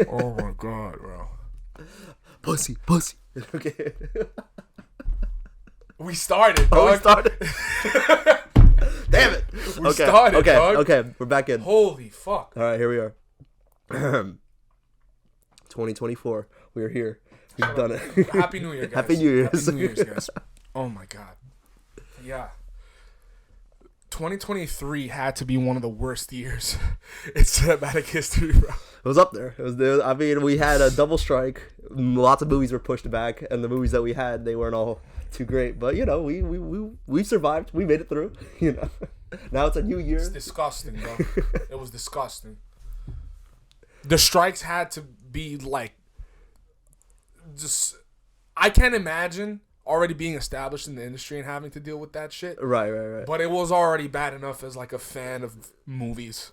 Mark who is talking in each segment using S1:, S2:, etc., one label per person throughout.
S1: Oh my god, bro.
S2: Pussy. Okay.
S1: We started, dog.
S2: Oh, we started. Damn it.
S1: We started,
S2: okay,
S1: dog.
S2: Okay, we're back in.
S1: Holy fuck.
S2: All right, here we are. 2024. We are here. We've done it.
S1: Happy New Year, guys.
S2: Happy New Year.
S1: Happy New Year's, guys. Oh my god. Yeah. 2023 had to be one of the worst years in cinematic history, bro.
S2: It was up there. It was there. I mean, we had a double strike. Lots of movies were pushed back, and the movies that we had, they weren't all too great. But you know, we survived. We made it through. You know, now it's a new year.
S1: It's disgusting, bro. It was disgusting. The strikes had to be like, just I can't imagine already being established in the industry and having to deal with that shit.
S2: Right.
S1: But it was already bad enough as like a fan of movies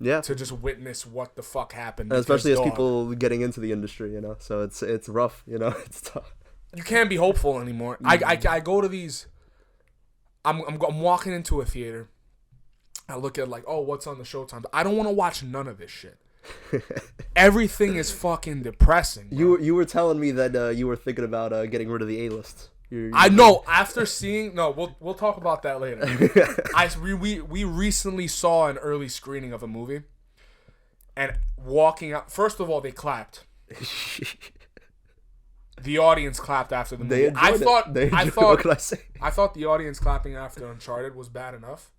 S2: Yeah.
S1: to just witness what the fuck happened.
S2: And especially as
S1: because, dog,
S2: people getting into the industry, you know. So it's rough, you know. It's tough.
S1: you can't be hopeful anymore. I go to these. I'm walking into a theater. I look at like, oh, what's on the showtimes? I don't want to watch none of this shit. Everything is fucking depressing. Bro.
S2: You were telling me that you were thinking about getting rid of the A-list.
S1: I know. After seeing, we'll talk about that later. We recently saw an early screening of a movie, and walking out. First of all, they clapped. The audience clapped after the movie. I thought.
S2: What can I say?
S1: I thought the audience clapping after Uncharted was bad enough,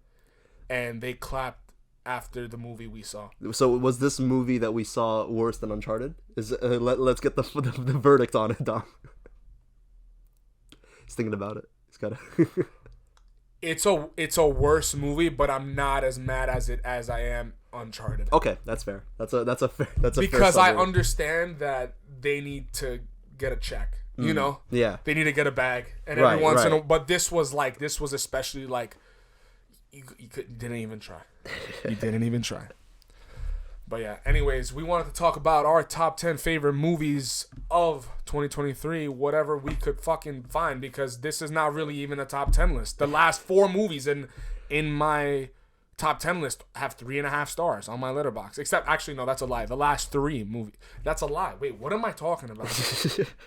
S1: and they clapped after the movie we saw.
S2: So was this movie that we saw worse than Uncharted? Let's get the verdict on it, Dom. He's thinking about it. He's got to.
S1: It's a worse movie, but I'm not as mad as I am Uncharted.
S2: Okay, that's fair. That's a fair.
S1: Because
S2: fair
S1: I
S2: summary.
S1: understand that they need to get a check. You know.
S2: Yeah.
S1: They need to get a bag, and
S2: Right,
S1: every once in a.
S2: right.
S1: But this was especially like. You didn't even try. You didn't even try. But yeah, anyways, we wanted to talk about our top 10 favorite movies of 2023, whatever we could fucking find, because this is not really even a top 10 list. The last 4 movies in my top 10 list have 3.5 stars on my Letterboxd. Except, actually, no, that's a lie. The last 3 movies. That's a lie. Wait, what am I talking about?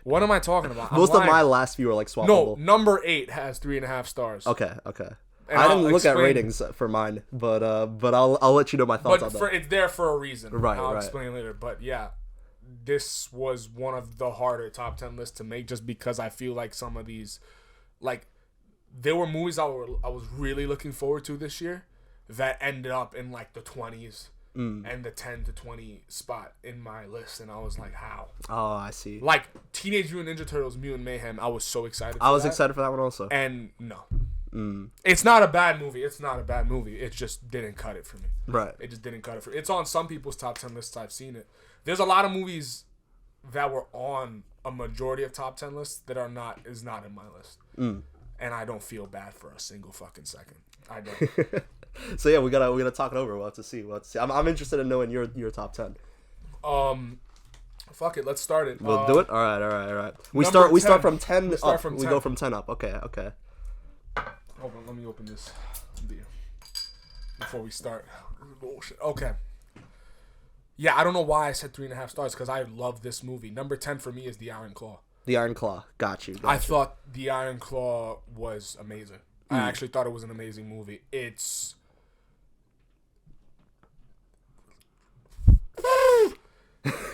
S1: What am I talking about?
S2: Most of my last few are like swappable.
S1: No, number 8 has 3.5 stars.
S2: Okay.
S1: And
S2: I didn't
S1: I'll
S2: look at
S1: explain-
S2: ratings for mine, but I'll let you know my thoughts on that.
S1: It's there for a reason.
S2: Right,
S1: I'll
S2: right.
S1: explain later. But yeah, this was one of the harder top 10 lists to make, just because I feel like some of these, like, there were movies I was really looking forward to this year that ended up in like the 20s and the 10 to 20 spot in my list, and I was like, how?
S2: Oh, I see.
S1: Like Teenage Mutant Ninja Turtles: Mutant Mayhem, I was so excited.
S2: I was excited for that one also.
S1: And no. It's not a bad movie. It just didn't cut it for me.
S2: Right.
S1: It just didn't cut it for. It's on some people's top 10 lists. I've seen it. There's a lot of movies that were on a majority of top 10 lists that is not in my list. And I don't feel bad for a single fucking second. I don't.
S2: So yeah, we gotta talk it over. We'll have to see. I'm interested in knowing your top 10.
S1: Fuck it. Let's start it.
S2: We'll do it. All right. We
S1: Number
S2: start
S1: 10.
S2: from 10
S1: We start
S2: up.
S1: from
S2: We
S1: 10.
S2: go from 10 up. Okay.
S1: Hold on, let me open this beer before we start. Bullshit. Okay. Yeah, I don't know why I said 3.5 stars, because I love this movie. Number 10 for me is The Iron Claw.
S2: The Iron Claw. Got you.
S1: I thought The Iron Claw was amazing. I actually thought it was an amazing movie. It's...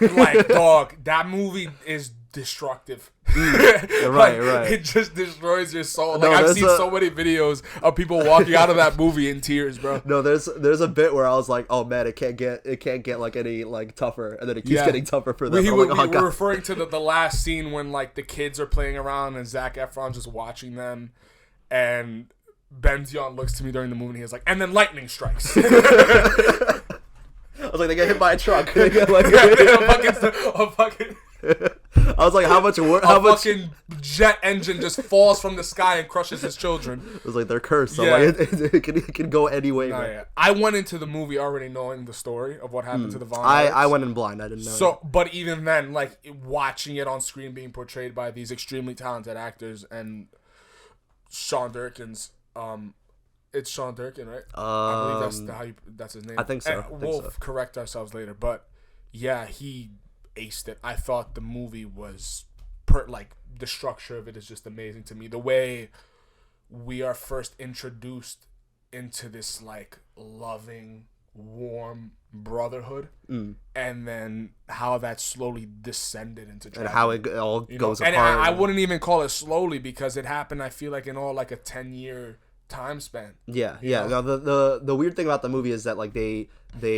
S1: like, dog, that movie is destructive.
S2: Right.
S1: It just destroys your soul. Like,
S2: No,
S1: I've
S2: there's
S1: seen so many videos of people walking out of that movie in tears, bro.
S2: No, there's a bit where I was like, oh man, it can't get like any like tougher, and then it keeps getting tougher for them.
S1: We're referring to the last scene when like the kids are playing around and Zac Efron's just watching them, and Benzion looks to me during the movie and he's like, and then lightning strikes.
S2: I was like, they get hit by a truck. They get, like,
S1: a fucking
S2: I was like, how much?
S1: fucking jet engine just falls from the sky and crushes his children.
S2: It was like they're cursed. So
S1: Yeah.
S2: like, it can go any way.
S1: No,
S2: man.
S1: yeah. I went into the movie already knowing the story of what happened to the Von
S2: I
S1: Erichs.
S2: went in blind. I didn't know.
S1: So, but even then, like, watching it on screen being portrayed by these extremely talented actors and Sean Durkin's, it's Sean Durkin, right? I believe that's his name.
S2: I think so.
S1: And we'll correct ourselves later, but yeah, he aced it. I thought the movie was like the structure of it is just amazing to me. The way we are first introduced into this like loving, warm brotherhood, and then how that slowly descended into tragedy.
S2: And how it all goes
S1: And
S2: apart.
S1: I wouldn't even call it slowly because it happened, I feel like, in all like a 10-year time span.
S2: Yeah. No, the weird thing about the movie is that like they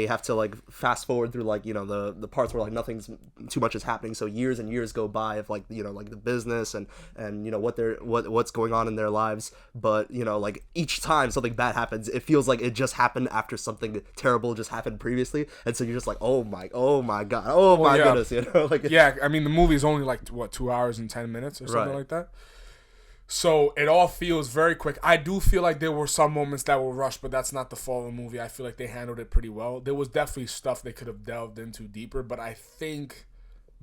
S2: have to like fast forward through like, you know, the parts where like nothing's too much is happening, so years and years go by of like, you know, like the business and you know what's going on in their lives, but you know, like each time something bad happens, it feels like it just happened after something terrible just happened previously, and so you're just like, oh my god, oh my goodness, you know, like
S1: yeah. I mean, the movie's only like what 2 hours and 10 minutes or something
S2: Right.
S1: like that. So it all feels very quick. I do feel like there were some moments that were rushed, but that's not the fault of the movie. I feel like they handled it pretty well. There was definitely stuff they could have delved into deeper, but I think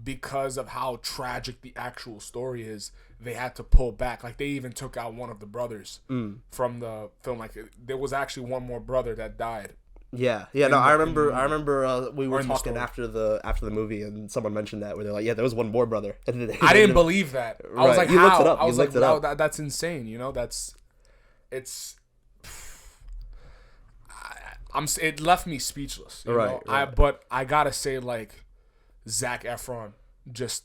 S1: because of how tragic the actual story is, they had to pull back. Like they even took out one of the brothers from the film. Like there was actually one more brother that died.
S2: Yeah. No, I remember we were
S1: in the
S2: talking
S1: story.
S2: after the movie, and someone mentioned that where they're like, yeah, there was one more brother. And then
S1: I didn't believe that. I was
S2: Right.
S1: like,
S2: You
S1: how?
S2: looked it up.
S1: I
S2: You
S1: was like,
S2: looked it
S1: wow,
S2: up.
S1: that's insane. You know, it left me speechless. You
S2: Right,
S1: know?
S2: right.
S1: But I gotta say, like, Zac Efron just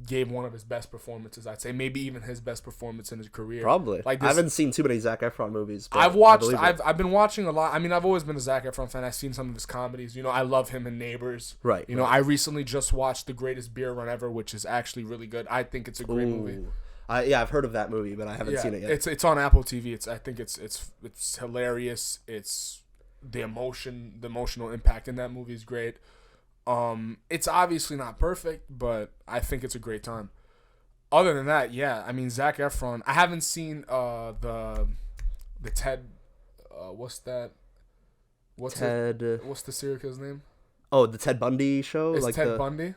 S1: gave one of his best performances. I'd say maybe even his best performance in his career.
S2: Probably.
S1: Like
S2: I
S1: this,
S2: haven't seen too many Zac Efron movies. But
S1: I've
S2: I
S1: watched.
S2: believe it.
S1: I've been watching a lot. I mean, I've always been a Zac Efron fan. I've seen some of his comedies. You know, I love him in Neighbors.
S2: Right,
S1: You know,
S2: right.
S1: I recently just watched The Greatest Beer Run Ever, which is actually really good. I think it's a great movie.
S2: Ooh. I've heard of that movie, but I haven't seen it yet.
S1: It's on Apple TV. I think it's hilarious. It's the emotional impact in that movie is great. It's obviously not perfect, but I think it's a great time. Other than that, yeah, I mean Zac Efron. I haven't seen the Ted. What's that? What's
S2: Ted.
S1: What's the serial killer's name?
S2: Oh, the Ted Bundy show.
S1: It's
S2: like
S1: Ted Bundy.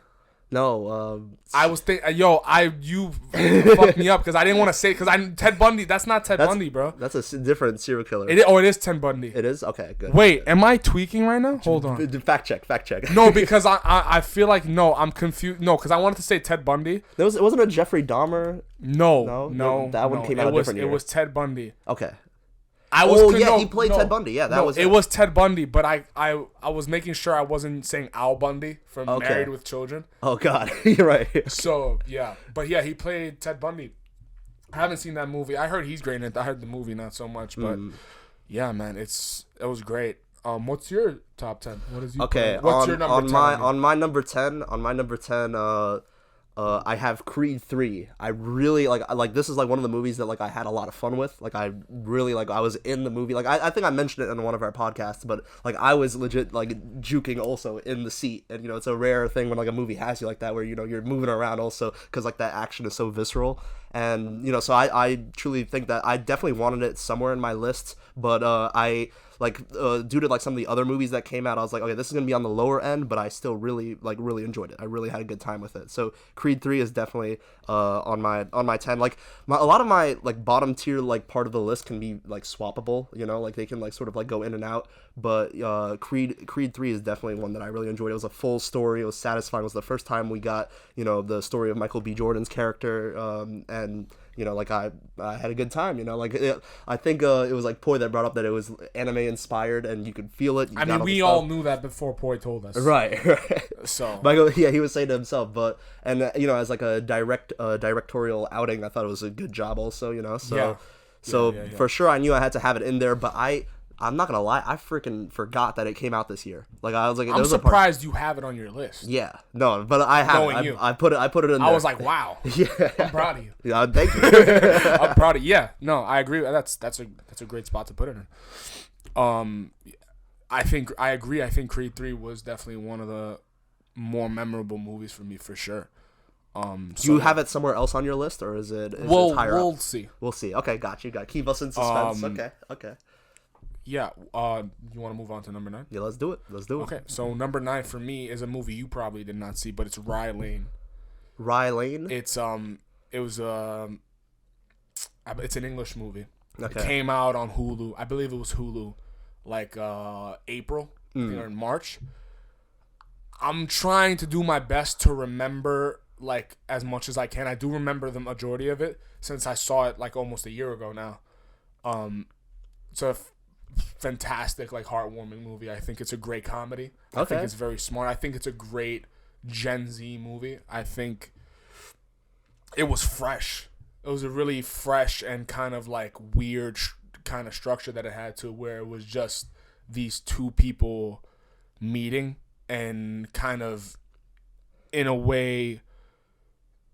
S2: No.
S1: I was thinking, you fucked me up because I didn't want to say because Ted Bundy. That's not Ted Bundy, bro.
S2: That's a different serial killer.
S1: It is Ted Bundy.
S2: It is? Okay, good.
S1: Wait, am I tweaking right now? Hold on.
S2: Fact check.
S1: No, because I feel like I'm confused. No, because I wanted to say Ted Bundy.
S2: It wasn't a Jeffrey Dahmer.
S1: No,
S2: that one came out a different year.
S1: It was Ted Bundy.
S2: Okay.
S1: He
S2: played Ted Bundy. Yeah, that was
S1: it. Was Ted Bundy, but I was making sure I wasn't saying Al Bundy from
S2: Okay.
S1: Married with Children.
S2: Oh God, you're right.
S1: So yeah, but yeah, he played Ted Bundy. I haven't seen that movie. I heard he's great in it. I heard the movie not so much, but yeah, man, it was great. What's your top 10? What is you?
S2: Okay,
S1: What's your number 10?
S2: on my number 10, I have Creed 3. I really like this is like one of the movies that like I had a lot of fun with. Like I really I was in the movie. Like I think I mentioned it in one of our podcasts, but like I was legit like juking also in the seat. And you know, it's a rare thing when like a movie has you like that where you know you're moving around also cuz like that action is so visceral. And you know, so I truly think that I definitely wanted it somewhere in my list, but I due to like some of the other movies that came out, I was like, okay, this is gonna be on the lower end, but I still really enjoyed it. I really had a good time with it. So Creed 3 is definitely on my 10. Like a lot of my like bottom tier like part of the list can be like swappable, you know, like they can like sort of like go in and out. But Creed 3 is definitely one that I really enjoyed. It was a full story. It was satisfying. It was the first time we got, you know, the story of Michael B. Jordan's character, and you know, like I had a good time. You know, like I think it was like Poi that brought up that it was anime inspired, and you could feel it.
S1: I mean, we all knew that before Poi told us.
S2: Right.
S1: So
S2: Michael, yeah, he was saying to himself, but you know, as like a directorial outing, I thought it was a good job, also. You know, so
S1: Yeah.
S2: for sure, I knew I had to have it in there, but I'm not gonna lie, I freaking forgot that it came out this year. Like I was like,
S1: I'm surprised you have it on your list.
S2: Yeah, no, but I have.
S1: Knowing you.
S2: I put it in there.
S1: I was like, wow.
S2: yeah,
S1: I'm proud of you.
S2: Yeah, thank you.
S1: I'm proud of you. Yeah, no, I agree. That's a great spot to put it in. I agree. I think Creed 3 was definitely one of the more memorable movies for me, for sure.
S2: Do you have it somewhere else on your list, or is it?
S1: We'll
S2: up?
S1: see.
S2: We'll see. Okay, got you. Keep us in suspense. Okay.
S1: Yeah. You want to move on to number 9?
S2: Yeah, let's do it.
S1: Okay, so number 9 for me is a movie you probably did not see, but it's Rye Lane.
S2: Rye Lane.
S1: It's it's an English movie.
S2: Okay.
S1: It came out on Hulu. I believe it was Hulu, like April, I think, or in March. I'm trying to do my best to remember like as much as I can. I do remember the majority of it since I saw it like almost a year ago now. It's a fantastic, like heartwarming movie. I think it's a great comedy. I think it's very smart. I think it's a great Gen Z movie. I think it was fresh. It was a really fresh and kind of like weird kind of structure that it had to where it was just these two people meeting and kind of in a way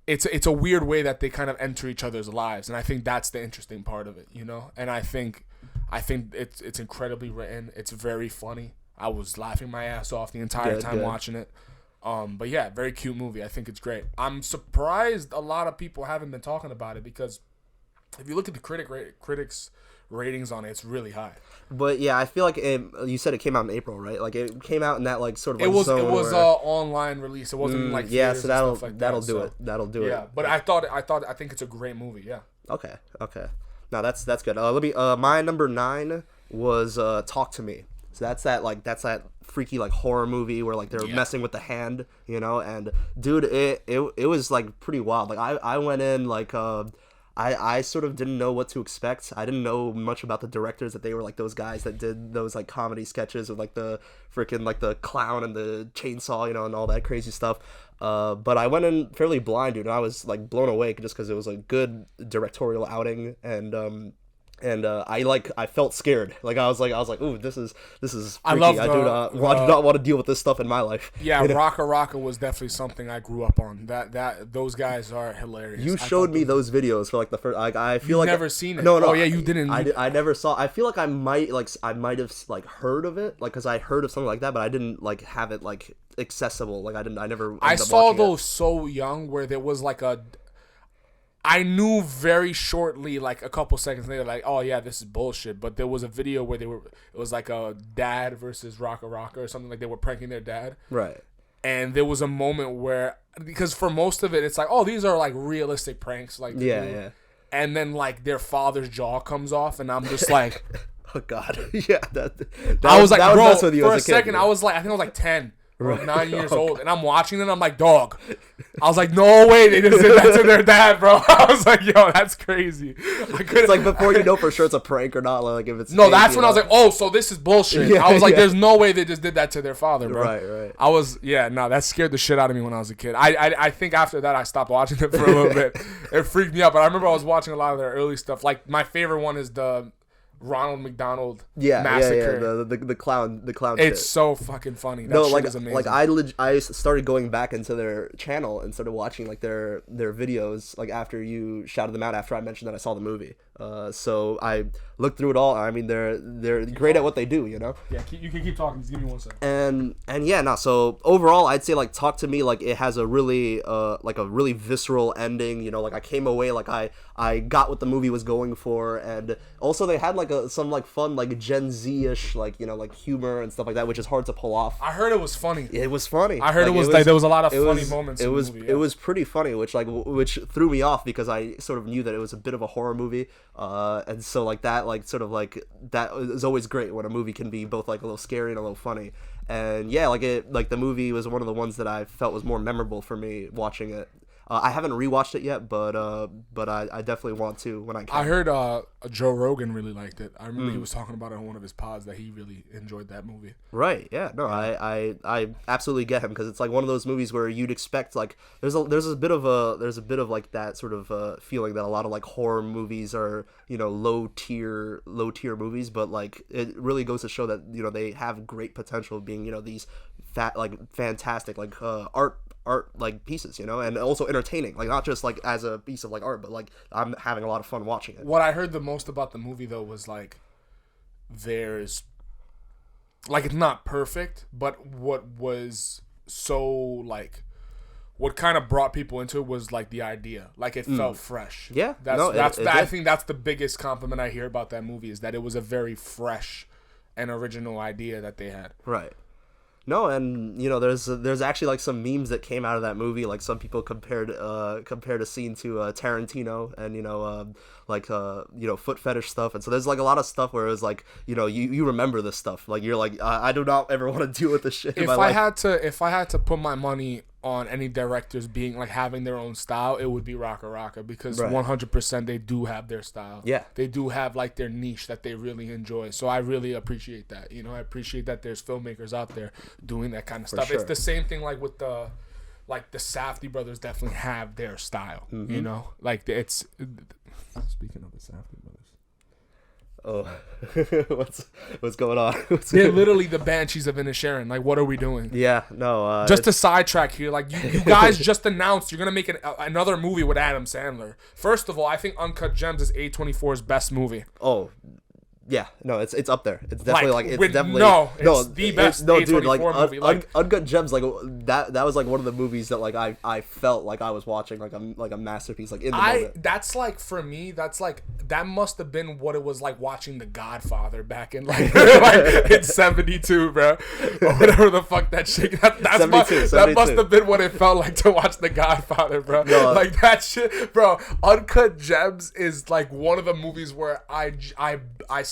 S1: it's a weird way that they kind of enter each other's lives, and I think that's the interesting part of it, you know. And I think it's incredibly written. It's very funny. I was laughing my ass off the entire time watching it. But yeah, very cute movie. I think it's great. I'm surprised a lot of people haven't been talking about it because if you look at the critics ratings on it, it's really high.
S2: But yeah, I feel like you said it came out in April, right? Like it came out in that like sort of.
S1: It was
S2: where...
S1: online release. It wasn't like
S2: yeah, so that'll do
S1: so.
S2: it. That'll do it.
S1: Yeah, but I think it's a great movie. Yeah.
S2: Okay. No, that's good. Let me. My number 9 was Talk to Me. So that's that freaky like horror movie where like they're messing with the hand, you know. And dude, it was like pretty wild. Like I went in like I sort of didn't know what to expect. I didn't know much about the directors, that they were like those guys that did those like comedy sketches with like the freaking like the clown and the chainsaw, you know, and all that crazy stuff. But I went in fairly blind, dude, and I was like blown away just because it was a good directorial outing, and I felt scared. Like I was like, ooh, this is freaky. I do not want to deal with this stuff in my life.
S1: Yeah, you know? Raka Raka was definitely something I grew up on. That those guys are hilarious.
S2: You showed me those videos for like the first. I feel
S1: You've
S2: like
S1: never seen it.
S2: No.
S1: Oh yeah, you didn't.
S2: I never saw. I feel like I might have like heard of it, like because I heard of something like that, but I didn't like have it like accessible. Like I never.
S1: I saw those so young where there was like a. I knew very shortly, like a couple seconds later, like, oh yeah, this is bullshit. But there was a video where it was like a dad versus Raka Raka or something, like they were pranking their dad.
S2: Right.
S1: And there was a moment where, because for most of it, it's like, oh, these are like realistic pranks, like
S2: yeah.
S1: And then like their father's jaw comes off, and I'm just like,
S2: oh god, yeah.
S1: I was like, bro, for a
S2: kid,
S1: second, I was like, I think I was like 10. Right. 9 years old, and I'm watching it, and I'm like, dog. I was like, no way they just did that to their dad, bro. I was like, yo, that's crazy.
S2: It's like before you know for sure it's a prank or not, like if it's
S1: no, that's when I was like, oh, so this is bullshit. Yeah, I was like, there's no way they just did that to their father, bro.
S2: Right.
S1: I was, that scared the shit out of me when I was a kid. I think after that I stopped watching it for a little bit. It freaked me out, but I remember I was watching a lot of their early stuff. Like my favorite one is the Ronald McDonald massacre.
S2: Yeah, the clown.
S1: It's
S2: shit.
S1: So fucking funny. That shit is amazing.
S2: Like I started going back into their channel and started watching like their videos like after you shouted them out after I mentioned that I saw the movie. So I looked through it all. I mean, they're great at what they do, you know.
S1: Yeah, you can keep talking. Just give me 1 second.
S2: And yeah, no. So overall, I'd say like Talk to Me, like it has a really like a really visceral ending. You know, like I came away like I got what the movie was going for, and also they had like some like fun like Gen Z-ish like, you know, like humor and stuff like that, which is hard to pull off.
S1: I heard it was funny.
S2: It was funny.
S1: I heard like there was a lot of funny moments.
S2: It was
S1: in the movie,
S2: it was pretty funny, which threw me off because I sort of knew that it was a bit of a horror movie. And so like that is always great when a movie can be both like a little scary and a little funny. And yeah, like the movie was one of the ones that I felt was more memorable for me watching it. I haven't rewatched it yet, but I definitely want to when I can.
S1: I heard Joe Rogan really liked it. I remember he was talking about it on one of his pods that he really enjoyed that movie.
S2: Right. Yeah. No. I absolutely get him because it's like one of those movies where you'd expect like there's a bit of like that sort of feeling that a lot of like horror movies are, you know, low tier movies, but like it really goes to show that, you know, they have great potential of being, you know, these fantastic like art like pieces, you know, and also entertaining, like not just like as a piece of like art, but like I'm having a lot of fun watching it.
S1: What I heard the most about the movie though was like there's like it's not perfect, but what was so like what kind of brought people into it was like the idea, like it felt fresh.
S2: Yeah,
S1: I think that's the biggest compliment I hear about that movie is that it was a very fresh and original idea that they had.
S2: Right. No, and you know, there's actually like some memes that came out of that movie. Like some people compared a scene to Tarantino, and you know, foot fetish stuff. And so there's like a lot of stuff where it was like, you know, you remember this stuff. Like you're like, I do not ever want to deal with this shit.
S1: If I had to put my money on any directors being like having their own style, it would be Raka Raka, because 100% they do have their style.
S2: Yeah,
S1: they do have like their niche that they really enjoy. So I really appreciate that. You know, I appreciate that there's filmmakers out there doing that kind of stuff.
S2: Sure.
S1: It's the same thing like with the Safdie brothers definitely have their style.
S2: Mm-hmm.
S1: You know, like it's. Speaking of the Safdie brothers.
S2: Oh, what's going on?
S1: They're literally the Banshees of Inisherin. Like, what are we doing?
S2: Yeah, no.
S1: Just to sidetrack here, like you guys just announced you're gonna make another movie with Adam Sandler. First of all, I think Uncut Gems is A24's best movie.
S2: Oh, yeah, no, it's up there. It's definitely
S1: it's the best A24
S2: dude,
S1: movie.
S2: Uncut Gems, like that was like one of the movies that like I felt like I was watching like a masterpiece, like in the moment.
S1: That's like, for me, that's like, that must have been what it was like watching The Godfather back in like in 72, bro, or whatever the fuck that shit. That must have been what it felt like to watch The Godfather, bro. No. Like that shit, bro. Uncut Gems is like one of the movies where I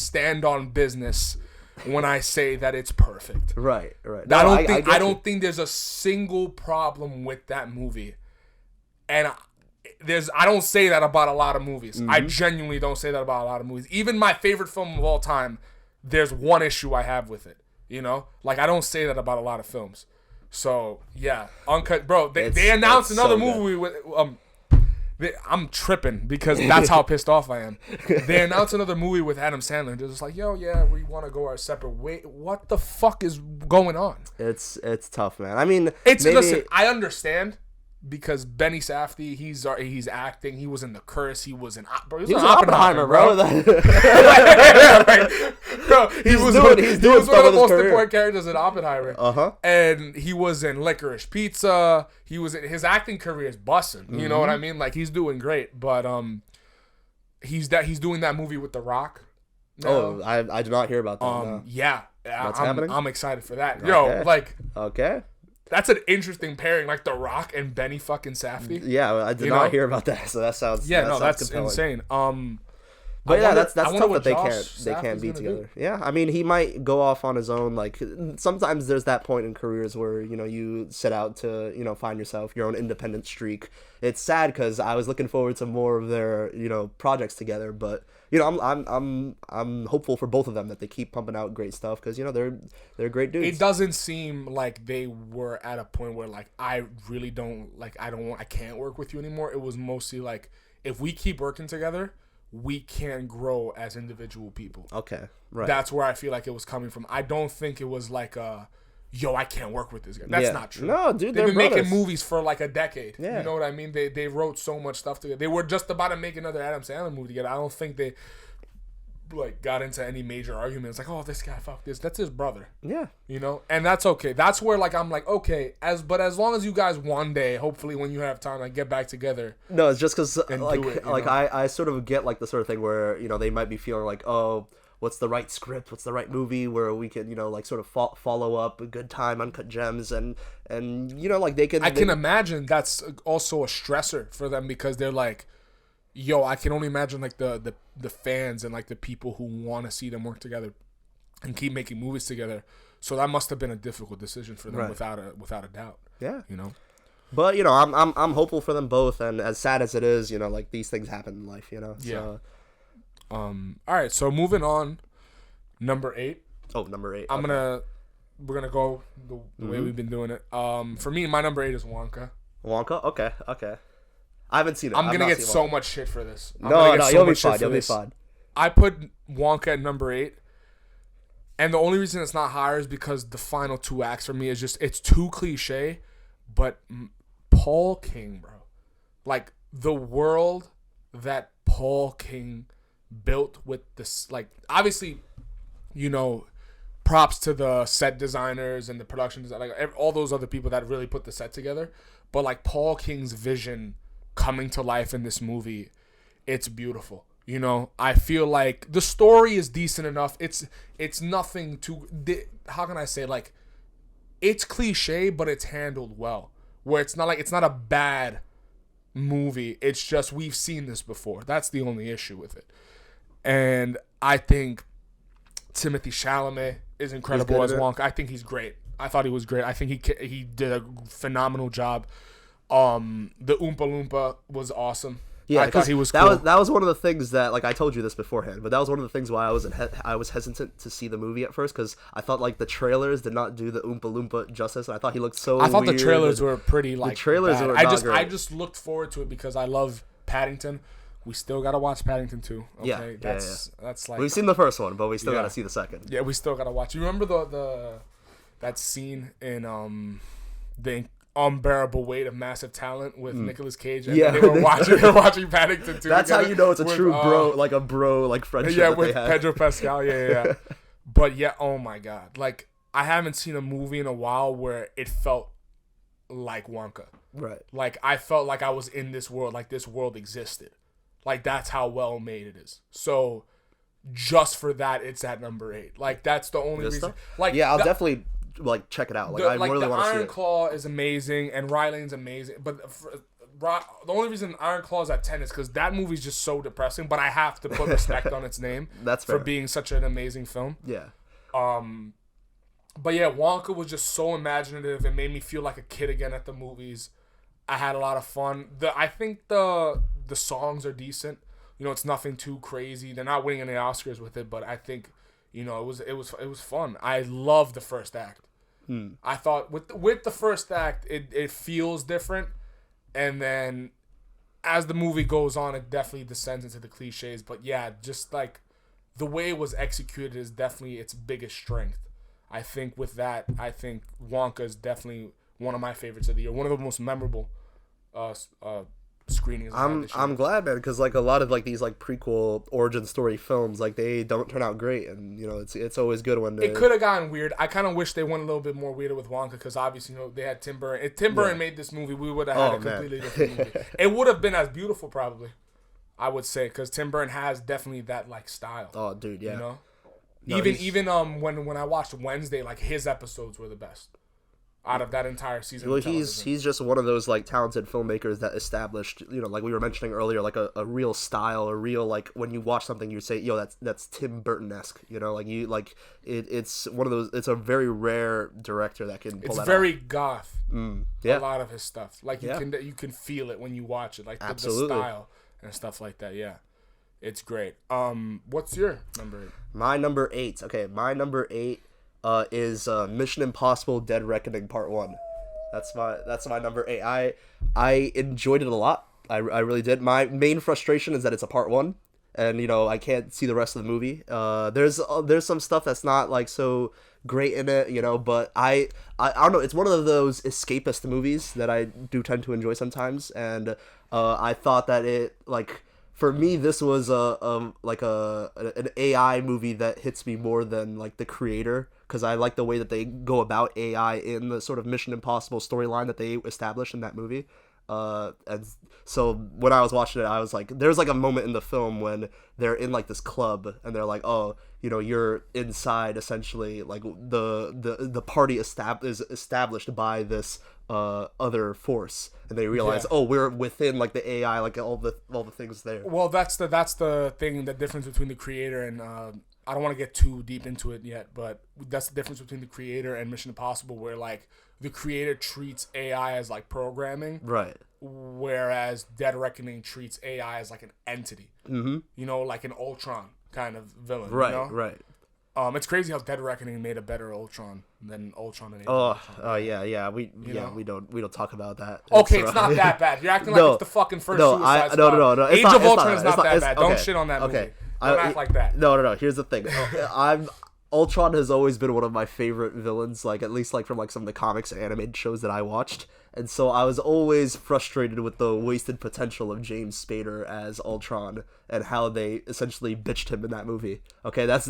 S1: stand on business when I say that it's perfect.
S2: Right. No,
S1: I don't think there's a single problem with that movie, and I don't say that about a lot of movies. Mm-hmm. I genuinely don't say that about a lot of movies. Even my favorite film of all time, there's one issue I have with it. You know, like I don't say that about a lot of films. So yeah, Uncut, bro. They announced another movie with I'm tripping because that's how pissed off I am. They announced another movie with Adam Sandler. They're just like, yo, yeah, we want to go our separate way. What the fuck is going on?
S2: It's tough, man. I mean,
S1: listen, I understand, because Benny Safdie, he's acting. He was in The Curse. He was in Oppenheimer, bro. Bro, he was one of the most important characters in Oppenheimer. And he was in Licorice Pizza. His acting career is busting. Mm-hmm. You know what I mean? Like, he's doing great. But he's doing that movie with The Rock now.
S2: Oh, I did not hear about that. No.
S1: Yeah,
S2: that's happening.
S1: I'm excited for that.
S2: Okay.
S1: Yo, like,
S2: okay.
S1: That's an interesting pairing, like The Rock and Benny fucking Safdie.
S2: Yeah, I did not hear about that, so that sounds
S1: that's
S2: compelling.
S1: Insane.
S2: But yeah, that's tough that they can't be together. Do. Yeah, I mean, he might go off on his own. Like sometimes there's that point in careers where you set out to find yourself your own independent streak. It's sad because I was looking forward to more of their projects together, but I'm hopeful for both of them that they keep pumping out great stuff because they're great dudes.
S1: It doesn't seem like they were at a point where like I really don't like I can't work with you anymore. It was mostly like if we keep working together, we can grow as individual people.
S2: Okay, right.
S1: That's where I feel like it was coming from. I don't think it was like yo, I can't work with this guy. That's not true.
S2: No, dude,
S1: they've been making movies for like a decade.
S2: Yeah.
S1: You know what I mean? They wrote so much stuff together. They were just about to make another Adam Sandler movie together. I don't think they like got into any major arguments like, oh, this guy, fuck this. That's his brother.
S2: Yeah.
S1: And that's okay. That's where like I'm like, okay, as long as you guys one day, hopefully when you have time, like get back together.
S2: No, it's just because I sort of get like the sort of thing where they might be feeling like, oh, what's the right script? What's the right movie where we can, like sort of follow up a good time, Uncut Gems, and like they can.
S1: I can imagine that's also a stressor for them because they're like, yo, I can only imagine like the fans and like the people who want to see them work together and keep making movies together. So that must have been a difficult decision for them, without a doubt.
S2: Yeah, But I'm hopeful for them both, and as sad as it is, like these things happen in life, So.
S1: Yeah. All right, so moving on, number 8.
S2: Oh, number 8.
S1: We're gonna go the way we've been doing it. For me, my number 8 is Wonka.
S2: Wonka? Okay. I haven't seen it.
S1: I'm gonna get so much shit for this.
S2: No, you'll be fine. You'll be fine.
S1: I put Wonka at number 8, and the only reason it's not higher is because the final 2 acts for me is just it's too cliche. But Paul King, bro, like the world that Paul King built with this, like obviously, props to the set designers and the production design, like all those other people that really put the set together. But like Paul King's vision coming to life in this movie, it's beautiful. I feel like the story is decent enough. It's nothing too. How can I say, like, it's cliche, but it's handled well. Where it's not a bad movie. It's just we've seen this before. That's the only issue with it. And I think Timothée Chalamet is incredible as Wonka. I think he's great. I thought he was great. I think he did a phenomenal job. The Oompa Loompa was awesome.
S2: Yeah,
S1: I thought he was cool.
S2: That was one of the things that, like, I told you this beforehand, but that was one of the things why I was hesitant to see the movie at first, because I thought, like, the trailers did not do the Oompa Loompa justice, and I thought he looked so
S1: I thought
S2: weird.
S1: the trailers were pretty, like,
S2: the trailers
S1: bad.
S2: were
S1: I
S2: not
S1: just looked forward to it because I love Paddington. We still gotta watch Paddington 2. Okay?
S2: Yeah,
S1: That's like,
S2: we've seen the first one, but we still gotta see the second.
S1: Yeah, we still gotta watch. You remember that scene in the Unbearable Weight of Massive Talent with Nicolas Cage? And they were watching Paddington 2.
S2: That's how you know it's a true bro, like a bro, like friendship.
S1: Yeah, with Pedro Pascal. Yeah. But yeah, oh my god, like I haven't seen a movie in a while where it felt like Wonka.
S2: Right.
S1: Like I felt like I was in this world, like this world existed. Like that's how well made it is. So just for that, it's at number 8. Like that's the only reason. Like
S2: yeah, I'll definitely like check it out. Like I really want to see it.
S1: Iron Claw is amazing and Rylane's amazing, but the only reason Iron Claw is at 10 is because that movie's just so depressing. But I have to put respect on its name.
S2: That's fair.
S1: For being such an amazing film.
S2: Yeah.
S1: But yeah, Wonka was just so imaginative. It made me feel like a kid again at the movies. I had a lot of fun. I think the songs are decent. You know, it's nothing too crazy. They're not winning any Oscars with it, but I think, you know, it was fun. I love the first act. I thought with the first act, it feels different, and then as the movie goes on, it definitely descends into the cliches. But yeah, just like the way it was executed is definitely its biggest strength. I think with that, I think Wonka is definitely one of my favorites of the year. One of the most memorable screenings.
S2: I'm glad, man, because like a lot of like these like prequel origin story films, like they don't turn out great, and you know it's always good when
S1: it could have gotten weird. I kind of wish they went a little bit more weirder with Wonka, because obviously, you know, they had Tim Burton. If Tim Burton made this movie, we would have had a completely different movie. It would have been as beautiful, probably. I would say, because Tim Burton has definitely that like style.
S2: Oh, dude, yeah.
S1: You know, no, when I watched Wednesday, like his episodes were the best out of that entire season.
S2: Well, he's just one of those like talented filmmakers that established, you know, like we were mentioning earlier, like a real style, a real like when you watch something you say, yo, that's Tim Burton-esque, you know, like you like it's one of those. It's a very rare director that can pull that
S1: very
S2: off.
S1: Goth.
S2: Yeah,
S1: a lot of his stuff, like you can feel it when you watch it, like the style and stuff like that. Yeah, it's great. What's your number 8?
S2: My number 8. Okay, my number 8. Is Mission Impossible: Dead Reckoning Part 1. That's my number 8. I enjoyed it a lot. I really did. My main frustration is that it's a Part 1, and you know I can't see the rest of the movie. There's some stuff that's not like so great in it, you know, but I don't know. It's one of those escapist movies that I do tend to enjoy sometimes, and I thought that it like. For me, this was an AI movie that hits me more than like the creator, because I like the way that they go about AI in the sort of Mission Impossible storyline that they established in that movie. And so when I was watching it, I was like, there's like a moment in the film when they're in like this club and they're like, oh, you know, you're inside essentially like the party is established by this other force, and they realize, oh, we're within like the AI, like all the things there.
S1: Well, that's the thing, the difference between the creator and I don't want to get too deep into it yet, but that's the difference between the creator and Mission Impossible, where like the creator treats AI as like programming,
S2: right?
S1: Whereas Dead Reckoning treats AI as like an entity, you know, like an Ultron kind of villain,
S2: right?
S1: You know?
S2: Right.
S1: It's crazy how Dead Reckoning made a better Ultron than Ultron and
S2: yeah. We don't talk about that.
S1: Okay, it's not that bad. You're acting like it's the fucking first Suicide Squad.
S2: No.
S1: Age of Ultron is not that bad. Don't shit on that movie.
S2: Okay.
S1: Don't act like that.
S2: No. Here's the thing. Ultron has always been one of my favorite villains, like at least like from like some of the comics and animated shows that I watched. And so I was always frustrated with the wasted potential of James Spader as Ultron and how they essentially bitched him in that movie. Okay, that's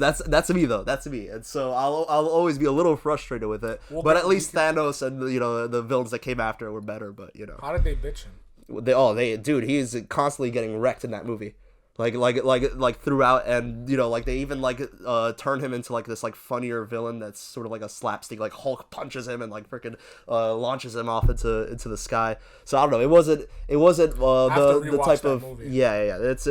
S2: me though. That's me. And so I'll always be a little frustrated with it. Well, but at least Thanos and, you know, the villains that came after were better. But you know,
S1: how did they bitch him?
S2: Dude, he's constantly getting wrecked in that movie. like throughout, and you know, like they even like turn him into like this like funnier villain that's sort of like a slapstick, like Hulk punches him and like freaking launches him off into the sky. So I don't know, it wasn't the type of
S1: movie.
S2: yeah it's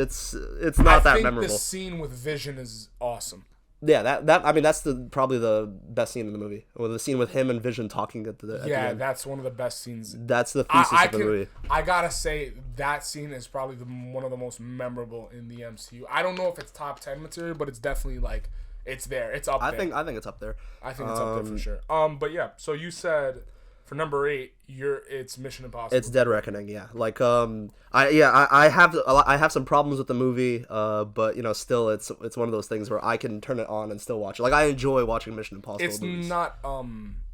S2: not that memorable.
S1: I think the scene with Vision is awesome.
S2: Yeah, that I mean that's probably the best scene in the movie. Or the scene with him and Vision talking at the end.
S1: That's one of the best scenes.
S2: That's the thesis of the movie.
S1: I gotta say that scene is probably one of the most memorable in the MCU. I don't know if it's top 10 material, but it's definitely like it's there. It's up there.
S2: I think it's up there.
S1: I think it's up there for sure. But yeah. So you said for number 8, it's Mission Impossible.
S2: It's Dead Reckoning, yeah. Like I have some problems with the movie, but you know, still it's one of those things where I can turn it on and still watch it. Like I enjoy watching Mission Impossible movies.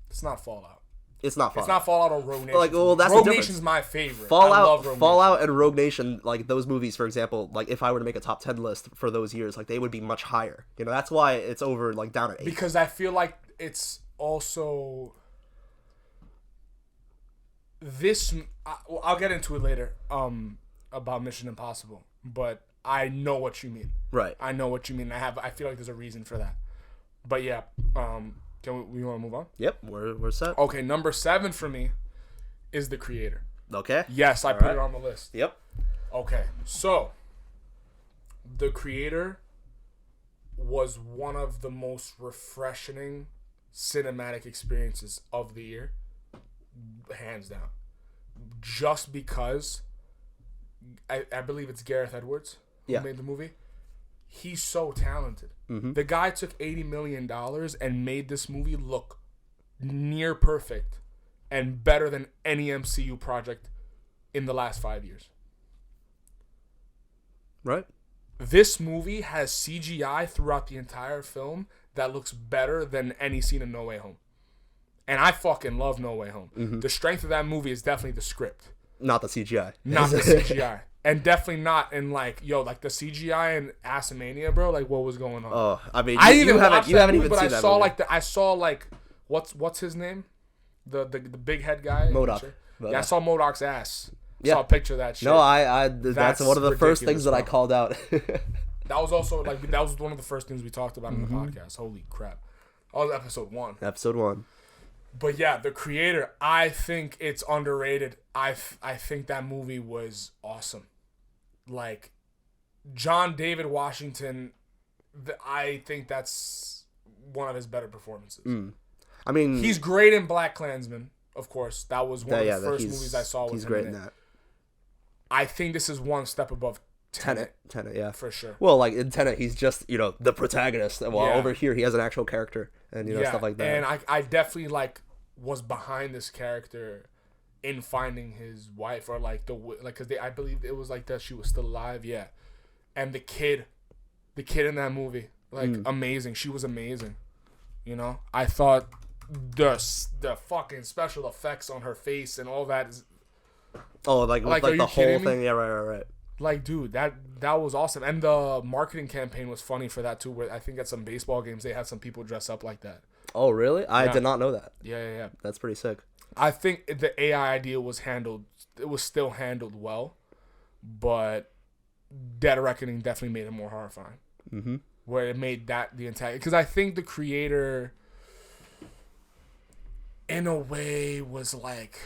S1: It's not Fallout.
S2: It's not Fallout.
S1: It's not Fallout or Rogue Nation.
S2: Like, well, that's
S1: Rogue
S2: the difference.
S1: Nation's my favorite.
S2: Fallout and Rogue Nation, like those movies, for example, like if I were to make a top 10 list for those years, like they would be much higher. You know, that's why it's over like down at 8.
S1: Because I feel like it's also I'll get into it later about Mission Impossible, but I know what you mean.
S2: Right.
S1: I know what you mean. I feel like there's a reason for that. But yeah, can we want to move on?
S2: Yep, we're set.
S1: Okay, number 7 for me is The Creator.
S2: Okay.
S1: Yes, I put it on the list.
S2: Yep.
S1: Okay, so The Creator was one of the most refreshing cinematic experiences of the year, hands down. Just because I believe it's Gareth Edwards who made the movie. He's so talented.
S2: Mm-hmm.
S1: The guy took $80 million and made this movie look near perfect and better than any MCU project in the last 5 years.
S2: Right.
S1: This movie has CGI throughout the entire film that looks better than any scene in No Way Home. And I fucking love No Way Home. Mm-hmm. The strength of that movie is definitely the script.
S2: Not the CGI.
S1: Not the CGI. And definitely not in like the CGI in Asimania, bro. Like, what was going on?
S2: Oh, I mean,
S1: you haven't even
S2: seen
S1: I
S2: that
S1: saw
S2: movie.
S1: I saw like what's his name? The big head guy.
S2: MODOK.
S1: Yeah, I saw MODOK's ass.
S2: Yeah.
S1: Saw a picture of that shit.
S2: No, that's one of the first things that I called out.
S1: That was also that was one of the first things we talked about in the podcast. Holy crap! That was episode 1.
S2: Episode 1.
S1: But yeah, The Creator, I think it's underrated. I think that movie was awesome. Like, John David Washington, I think that's one of his better performances.
S2: I mean,
S1: he's great in BlacKkKlansman, of course. That was one of the first movies I saw with him.
S2: He's great in that.
S1: I think this is one step above Tenet,
S2: yeah.
S1: For sure.
S2: Well, like in Tenet, he's just, the protagonist. While over here, he has an actual character and, stuff like that.
S1: And I definitely, was behind this character in finding his wife or, because I believe it was like that she was still alive, yeah. And the kid in that movie, amazing. She was amazing. I thought the fucking special effects on her face and all that is...
S2: Oh, like the whole thing? Yeah, right.
S1: Like, dude, that was awesome. And the marketing campaign was funny for that, too, where I think at some baseball games they had some people dress up like that.
S2: Oh, really? I did not know that.
S1: Yeah.
S2: That's pretty sick.
S1: I think the AI idea was still handled well, but Dead Reckoning definitely made it more horrifying.
S2: Mm-hmm.
S1: Where it made that the entire... Because I think The Creator, in a way, was like...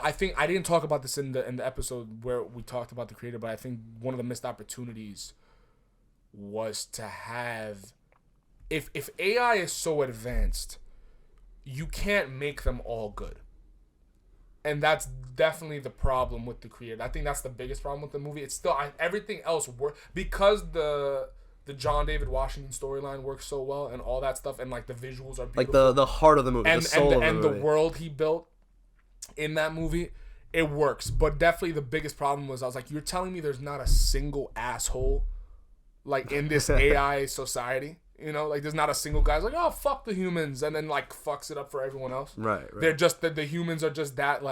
S1: I think I didn't talk about this in the episode where we talked about The Creator, but I think one of the missed opportunities was to have... If AI is so advanced, you can't make them all good. And that's definitely the problem with The Creator. I think that's the biggest problem with the movie. It's still... everything else works... Because the John David Washington storyline works so well and all that stuff, and, the visuals are beautiful.
S2: Like, the heart of the movie, the soul of the movie.
S1: And the world he built in that movie, it works. But definitely the biggest problem was I was like, you're telling me there's not a single asshole, in this AI society? There's not a single guy's like, oh, fuck the humans, and then, fucks it up for everyone else.
S2: Right.
S1: They're just, the humans are just that,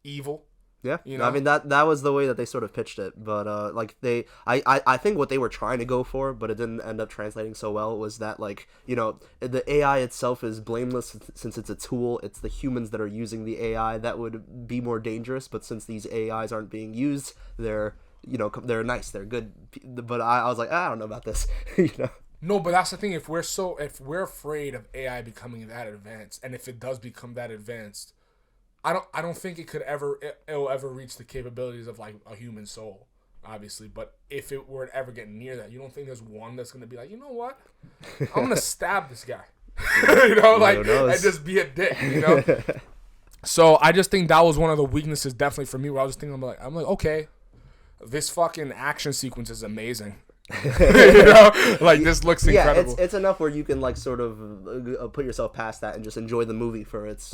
S1: evil.
S2: Yeah. I mean, that was the way that they sort of pitched it. But, I think what they were trying to go for, but it didn't end up translating so well, was that, the AI itself is blameless since it's a tool. It's the humans that are using the AI that would be more dangerous. But since these AIs aren't being used, they're they're nice, they're good, but I was like, I don't know about this.
S1: No, but that's the thing. If we're afraid of AI becoming that advanced, and if it does become that advanced, I don't think it'll ever reach the capabilities of like a human soul, obviously. But if it were to ever get near that, you don't think there's one that's gonna be like, you know what, I'm gonna stab this guy, and just be a dick, So I just think that was one of the weaknesses, definitely for me. Where I was thinking, I'm like, okay, this fucking action sequence is amazing. This looks incredible.
S2: It's enough where you can like sort of put yourself past that and just enjoy the movie for its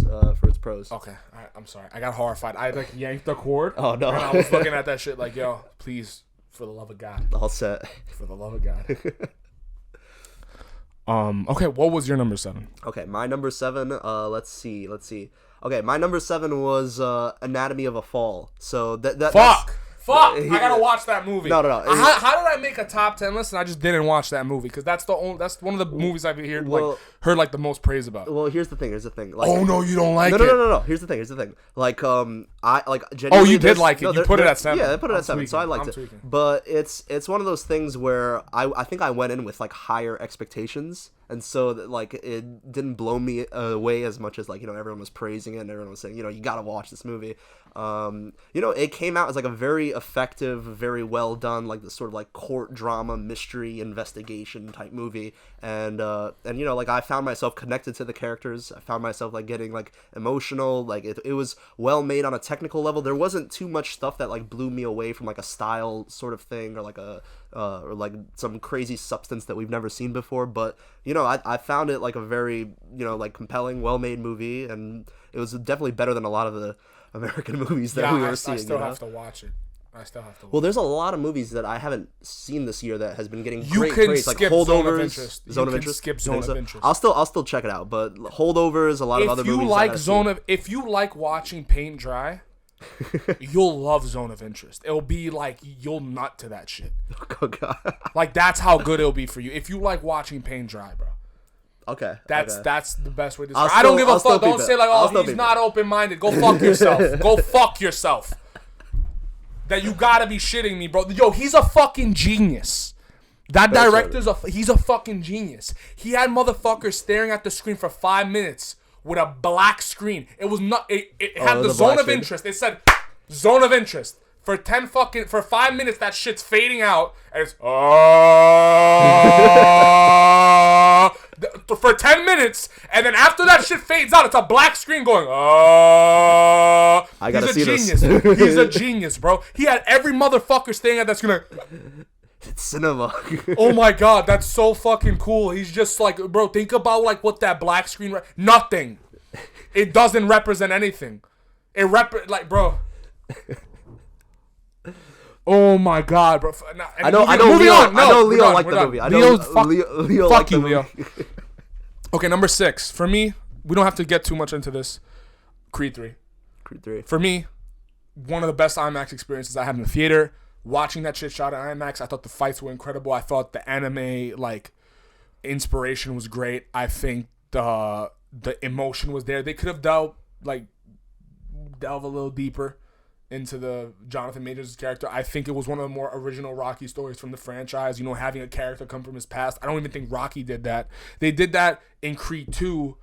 S2: pros.
S1: Okay, I'm sorry, I got horrified. I like yanked the cord.
S2: Oh no!
S1: And I was looking at that shit like, yo, please, for the love of God,
S2: all set.
S1: For the love of God. Okay, what was your number 7?
S2: Okay, my number 7. Let's see. Okay, my number 7 was Anatomy of a Fall. So
S1: Fuck! I gotta watch that movie.
S2: No.
S1: How did I make a top 10 list and I just didn't watch that movie? Because that's one of the movies I've heard like the most praise about.
S2: Well, here's the thing. Like,
S1: oh no, you don't like it?
S2: No. Here's the thing. Like I like genuinely.
S1: Oh, you did like it. You put it at 7.
S2: Yeah, I put it at 7. So I liked it. But it's one of those things where I think I went in with like higher expectations. And so, like, it didn't blow me away as much as, like, everyone was praising it and everyone was saying, you gotta watch this movie. It came out as, like, a very effective, very well done, like, this sort of, like, court drama, mystery, investigation type movie. And like, I found myself connected to the characters. I found myself, like, getting, like, emotional. Like, it was well made on a technical level. There wasn't too much stuff that, like, blew me away from, like, a style sort of thing or, like, or like some crazy substance that we've never seen before, but I found it like a very like compelling, well-made movie, and it was definitely better than a lot of the American movies that we were seeing.
S1: I still have to watch it.
S2: Well, there's a lot of movies that I haven't seen this year that has been getting
S1: you
S2: great
S1: can
S2: praise,
S1: skip
S2: like Holdovers,
S1: Zone of Interest. Skip Zone of Interest.
S2: I'll still check it out, but Holdovers, a lot of other movies.
S1: If you like watching paint dry, you'll love Zone of Interest. It'll be like you'll nut to that shit.
S2: Oh god!
S1: Like that's how good it'll be for you if you like watching paint dry, bro.
S2: Okay.
S1: That's the best way to describe it. I don't give a fuck. Don't say like, oh, he's not open-minded. Go fuck yourself. Go fuck yourself. That you gotta be shitting me, bro. Yo, he's a fucking genius. That director's he's a fucking genius. He had motherfuckers staring at the screen for 5 minutes with a black screen. It was not. It had the zone of interest. It said zone of interest for 5 minutes. That shit's fading out, and it's for 10 minutes, and then after that shit fades out, it's a black screen going.
S2: I gotta see
S1: this. He's a genius, bro. He had every motherfucker staring at that screen.
S2: It's cinema.
S1: Oh my god, that's so fucking cool. He's just like, bro, think about like what that black screen nothing. It doesn't represent anything. Bro. Oh my god, bro.
S2: I know Leo liked the movie. Leo liked the movie.
S1: Okay, number 6. For me, we don't have to get too much into this. Creed 3. For me, one of the best IMAX experiences I had in the theater. Watching that shit shot at IMAX, I thought the fights were incredible. I thought the anime like inspiration was great. I think the emotion was there. They could have delve a little deeper into the Jonathan Majors character. I think it was one of the more original Rocky stories from the franchise. Having a character come from his past. I don't even think Rocky did that. They did that in Creed 2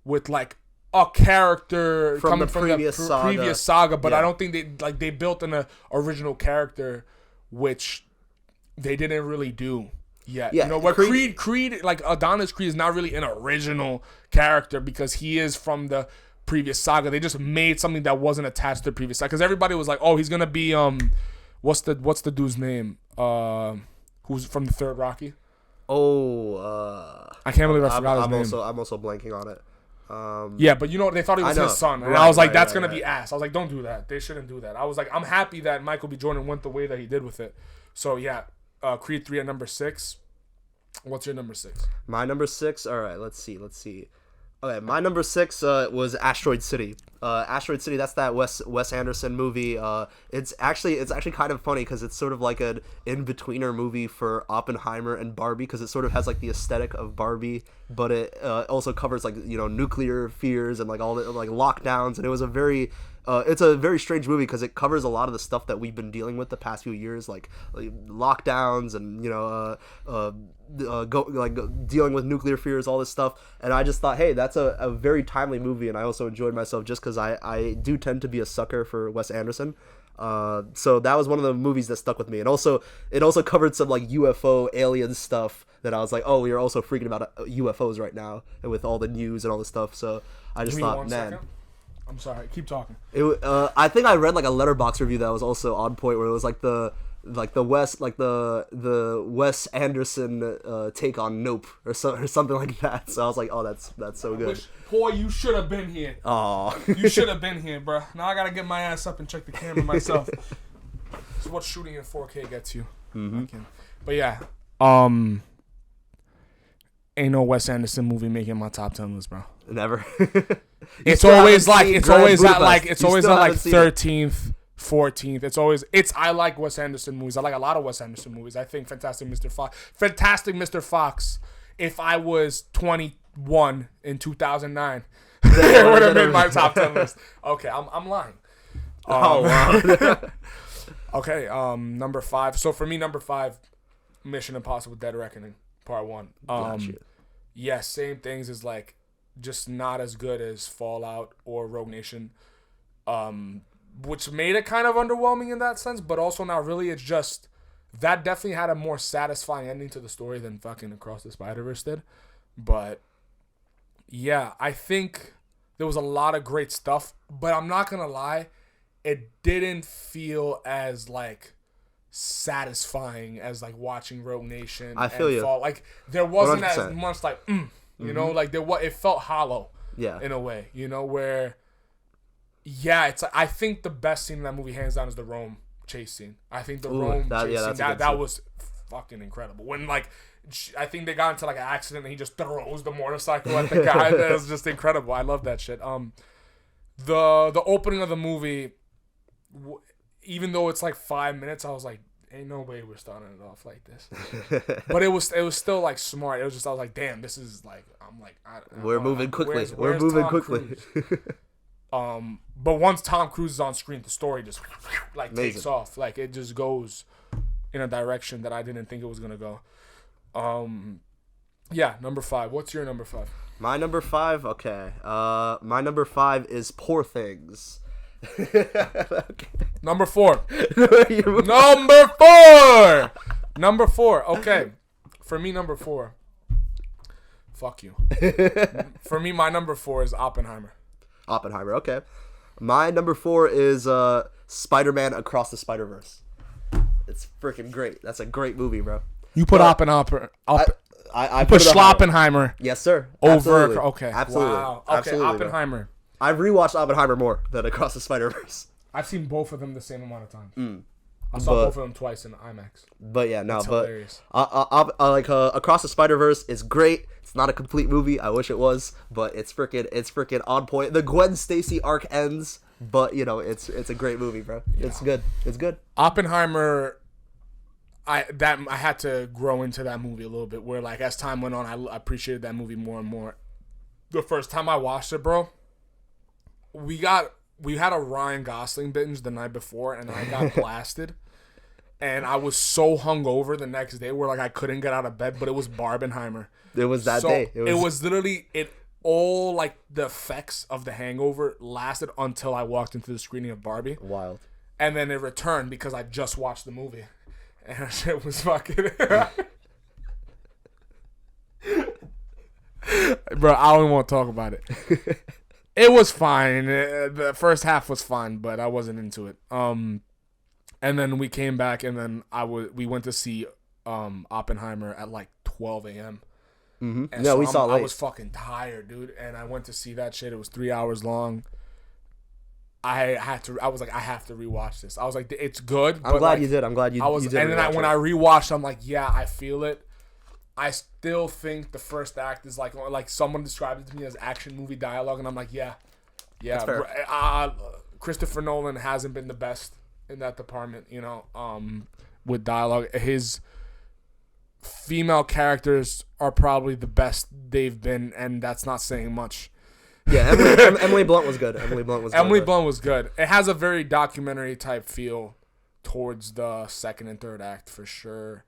S1: with like a character
S2: from
S1: coming
S2: the
S1: from
S2: previous
S1: saga, but
S2: yeah.
S1: I don't think they built an original character, which they didn't really do yet.
S2: Yeah,
S1: where Creed like Adonis Creed is not really an original character because he is from the previous saga. They just made something that wasn't attached to the previous saga because everybody was like, oh, he's gonna be what's the dude's name who's from the third Rocky?
S2: I
S1: can't believe I forgot his name.
S2: I'm also blanking on it.
S1: Yeah, but they thought he was his son. And I was like, that's going to be ass. I was like, don't do that. They shouldn't do that. I was like, I'm happy that Michael B. Jordan went the way that he did with it. So, yeah, Creed 3 at number 6. What's your number 6?
S2: My number 6? All right, let's see. Okay, my number 6 was Asteroid City. Asteroid City, that's that Wes Anderson movie. It's actually kind of funny because it's sort of like an in-betweener movie for Oppenheimer and Barbie because it sort of has like the aesthetic of Barbie, but it also covers like nuclear fears and like all the like lockdowns, and it was a very it's a very strange movie because it covers a lot of the stuff that we've been dealing with the past few years, like lockdowns and dealing with nuclear fears, all this stuff. And I just thought, hey, that's a very timely movie, and I also enjoyed myself just because I do tend to be a sucker for Wes Anderson. So that was one of the movies that stuck with me, and also it also covered some like UFO alien stuff that I was like, oh, we are also freaking about UFOs right now, and with all the news and all this stuff. So I just thought, man.
S1: Second. I'm sorry. Keep talking.
S2: I think I read like a Letterboxd review that was also on point, where it was like the Wes Anderson take on Nope or something like that. So I was like, oh, that's so good.
S1: Boy, you should have been here.
S2: Oh,
S1: you should have been here, bro. Now I gotta get my ass up and check the camera myself. This is what shooting in 4K gets you.
S2: Mm-hmm.
S1: But yeah, ain't no Wes Anderson movie making my top 10 list, bro.
S2: Never.
S1: It's always at
S2: 13th,
S1: 14th. I like Wes Anderson movies. I like a lot of Wes Anderson movies. I think Fantastic Mr. Fox. If I was 21 in 2009, it would have been my top 10 list. Okay, I'm lying.
S2: Oh wow.
S1: Okay, number 5. So for me, number 5, Mission Impossible: Dead Reckoning Part 1.
S2: Gotcha.
S1: Yes, same things as like just not as good as Fallout or Rogue Nation, which made it kind of underwhelming in that sense, but also not really. It's just that definitely had a more satisfying ending to the story than fucking Across the Spider-Verse did. But yeah, I think there was a lot of great stuff, but I'm not gonna lie, it didn't feel as like satisfying as like watching Rogue Nation.
S2: I feel you.
S1: Like there wasn't
S2: 100%.
S1: as much like you know, like it felt hollow.
S2: Yeah.
S1: In a way, you know, where yeah, it's I think the best scene in that movie hands down is the Rome chase scene. I think the Rome chase scene that was fucking incredible. When like I think they got into like an accident and he just throws the motorcycle at the guy. That was just incredible. I love that shit. The opening of the movie, even though it's like 5 minutes, I was like, ain't no way we're starting it off like this. But it was still like smart. It was just I was like, damn, this is like
S2: we're moving quickly.
S1: We're moving quickly. But once Tom Cruise is on screen, the story just like takes off. Like it just goes in a direction that I didn't think it was gonna go. Yeah, number 5. What's your number 5?
S2: My number 5, okay. My number 5 is Poor Things.
S1: Okay. Number 4. Number 4. Okay. For me, number 4. Fuck you. For me, my number 4 is Oppenheimer.
S2: Oppenheimer, okay. My number 4 is Spider-Man Across the Spider-Verse. It's freaking great. That's a great movie, bro.
S1: You put Oppenheimer.
S2: I
S1: put Schloppenheimer.
S2: Yes, sir.
S1: Over.
S2: Absolutely.
S1: Okay.
S2: Absolutely.
S1: Wow. Okay.
S2: Absolutely,
S1: Oppenheimer.
S2: Bro. I've rewatched Oppenheimer more than Across the Spider-Verse.
S1: I've seen both of them the same amount of times. I saw both of them twice in IMAX.
S2: But yeah, no,
S1: it's
S2: but
S1: hilarious.
S2: Across the Spider-Verse is great. It's not a complete movie. I wish it was, but it's freaking on point. The Gwen Stacy arc ends, but you know it's a great movie, bro. Yeah. It's good. It's good.
S1: Oppenheimer. I had to grow into that movie a little bit. Where like as time went on, I appreciated that movie more and more. The first time I watched it, bro, we had a Ryan Gosling binge the night before, and I got blasted. And I was so hungover the next day where like I couldn't get out of bed, but it was Barbenheimer.
S2: It was that day.
S1: It was literally all like the effects of the hangover lasted until I walked into the screening of Barbie.
S2: Wild. And
S1: then it returned because I just watched the movie. And that shit was fucking Bro, I don't want to talk about it. It was fine. The first half was fine, but I wasn't into it. And then we came back, and then we went to see Oppenheimer at like 12 a.m.
S2: Mm-hmm.
S1: And we saw late. I was fucking tired, dude, and I went to see that shit. It was 3 hours long. I was like, I have to rewatch this. I was like, it's good.
S2: I'm glad you did. I'm glad you did.
S1: And then when I rewatched, I'm like, yeah, I feel it. I still think the first act is like someone described it to me as action movie dialogue, and I'm like, yeah. Christopher Nolan hasn't been the best in that department, you know, with dialogue. His female characters are probably the best they've been, and that's not saying much.
S2: Yeah, Emily Blunt was good. Emily Blunt was good.
S1: Emily Blunt was good. It has a very documentary type feel towards the second and third act for sure.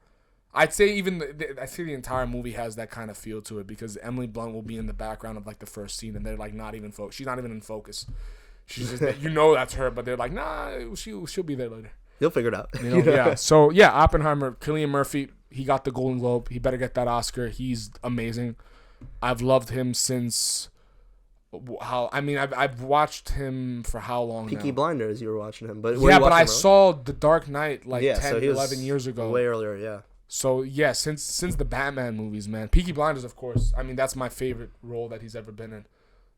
S1: I'd say even the entire movie has that kind of feel to it because Emily Blunt will be in the background of like the first scene and they're like not even she's not even in focus. She's just that's her, but they're like nah, she'll be there later.
S2: You'll figure it out.
S1: Yeah. So yeah, Oppenheimer, Cillian Murphy, he got the Golden Globe. He better get that Oscar. He's amazing. I've loved him since I've watched him for how long
S2: Peaky
S1: now?
S2: Blinders, you were watching him. But
S1: I saw The Dark Knight 11 years ago.
S2: Way earlier, yeah.
S1: So, yeah, since the Batman movies, man. Peaky Blinders, of course. I mean, that's my favorite role that he's ever been in.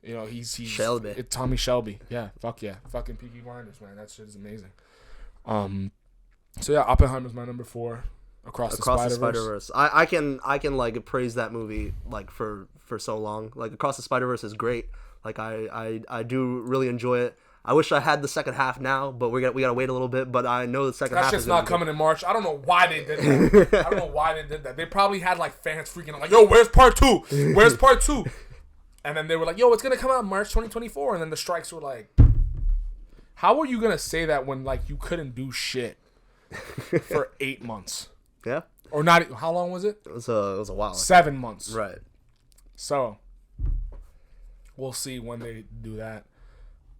S1: You know, he's
S2: Shelby.
S1: Tommy Shelby. Yeah, fuck yeah. Fucking Peaky Blinders, man. That shit is amazing. So, yeah, Oppenheimer's my number 4. Across the Spider-Verse.
S2: I can like praise that movie like for so long. Like Across the Spider-Verse is great. Like I do really enjoy it. I wish I had the second half now, but we gotta wait a little bit. But I know the second half
S1: is not coming in March. I don't know why they did that. They probably had like fans freaking out like, yo, where's part 2? Where's part 2? And then they were like, yo, it's gonna come out March 2024. And then the strikes were like, how are you gonna say that when like you couldn't do shit for 8 months?
S2: Yeah.
S1: Or not? How long was it?
S2: It was a while.
S1: 7 months.
S2: Right.
S1: So we'll see when they do that.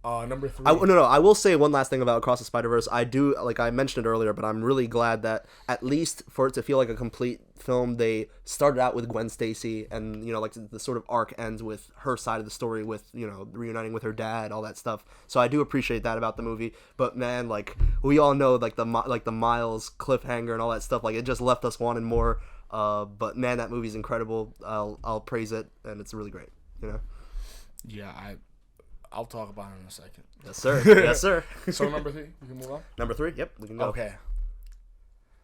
S1: Number 3.
S2: I will say one last thing about Across the Spider-Verse. I do, like I mentioned it earlier, but I'm really glad that at least for it to feel like a complete film, they started out with Gwen Stacy, and like the sort of arc ends with her side of the story, with reuniting with her dad, all that stuff. So I do appreciate that about the movie. But man, like we all know, like the Miles cliffhanger and all that stuff, like it just left us wanting more. But man, that movie's incredible. I'll praise it, and it's really great.
S1: Yeah, I'll talk about it in a second.
S2: Yes, sir. Yes, sir.
S1: So number 3, we can move on.
S2: Number 3, yep, we can go.
S1: Okay.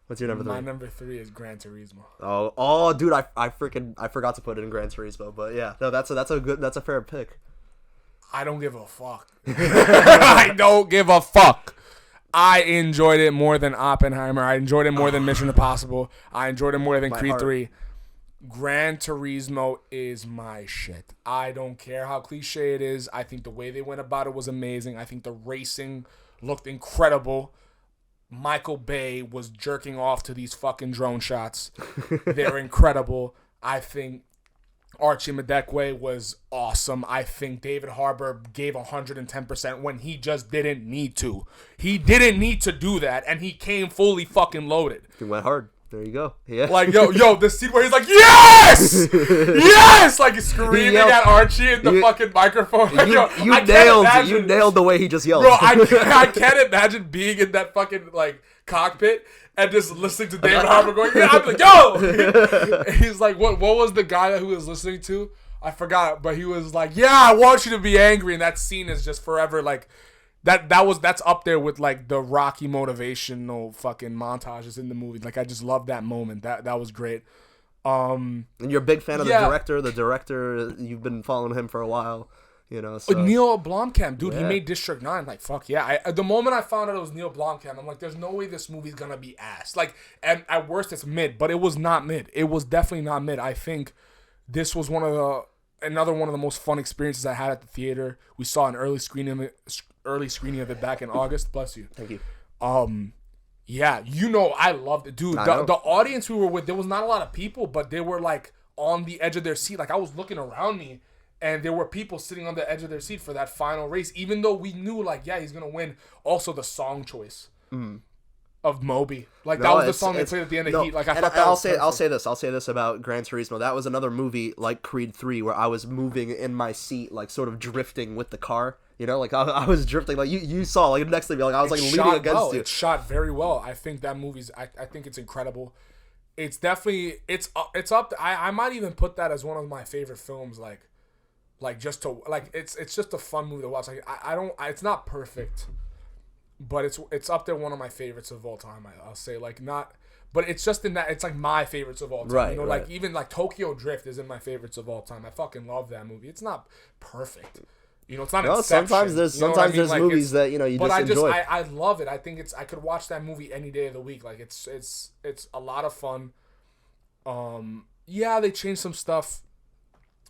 S2: What's your number 3?
S1: My number 3 is Gran Turismo.
S2: Oh, dude, I forgot to put it in Gran Turismo, but yeah, no, that's a fair pick.
S1: I don't give a fuck. I don't give a fuck. I enjoyed it more than Oppenheimer. I enjoyed it more than Mission Impossible. I enjoyed it more than Creed 3. Gran Turismo is my shit. I don't care how cliche it is. I think the way they went about it was amazing. I think the racing looked incredible. Michael Bay was jerking off to these fucking drone shots. They're incredible. I think Archie Madekwe was awesome. I think David Harbour gave 110% when he just didn't need to. He didn't need to do that, and he came fully fucking loaded.
S2: He went hard. There you go. Yeah.
S1: Like, yo, the scene where he's like, yes! Yes! Like, screaming at Archie in the fucking microphone.
S2: You nailed the way he just yelled.
S1: Bro, I can't imagine being in that fucking, like, cockpit and just listening to David Harbour going, yeah, I'm like, yo! And he's like, what was the guy who was listening to? I forgot, but he was like, yeah, I want you to be angry. And that scene is just forever, like, that's up there with like the Rocky motivational fucking montages in the movie. Like I just love that moment. That was great.
S2: And you're a big fan of the director. The director, you've been following him for a while, So.
S1: Neil Blomkamp, dude, he made District 9. Like fuck yeah. The moment I found out it was Neil Blomkamp, I'm like, there's no way this movie's gonna be ass. Like, and at worst it's mid, but it was not mid. It was definitely not mid. I think this was another one of the most fun experiences I had at the theater. We saw an early screening of it back in August. Bless you.
S2: Thank you.
S1: Yeah, I loved it, dude. The audience we were with, there was not a lot of people, but they were like on the edge of their seat. Like I was looking around me, and there were people sitting on the edge of their seat for that final race. Even though we knew, like, yeah, he's gonna win. Also, the song choice of Moby, like that was the song they played at the end of Heat. Like I thought
S2: I'll say this about Gran Turismo. That was another movie like Creed 3 where I was moving in my seat, like sort of drifting with the car. Like I was drifting, like you saw, like next to me, like I was like leaning against you.
S1: It's shot very well. I think that movie's. I think it's incredible. It's definitely it's up. I might even put that as one of my favorite films. Like just to like it's just a fun movie to watch. Like I don't. It's not perfect, but it's up there, one of my favorites of all time. I'll say like not. But it's just in that it's like my favorites of all time.
S2: Right, right.
S1: Like even like Tokyo Drift is in my favorites of all time. I fucking love that movie. It's not perfect. It's not Inception.
S2: Sometimes there's like, movies that you just enjoy.
S1: I love it. I think I could watch that movie any day of the week. Like it's a lot of fun. Yeah, they changed some stuff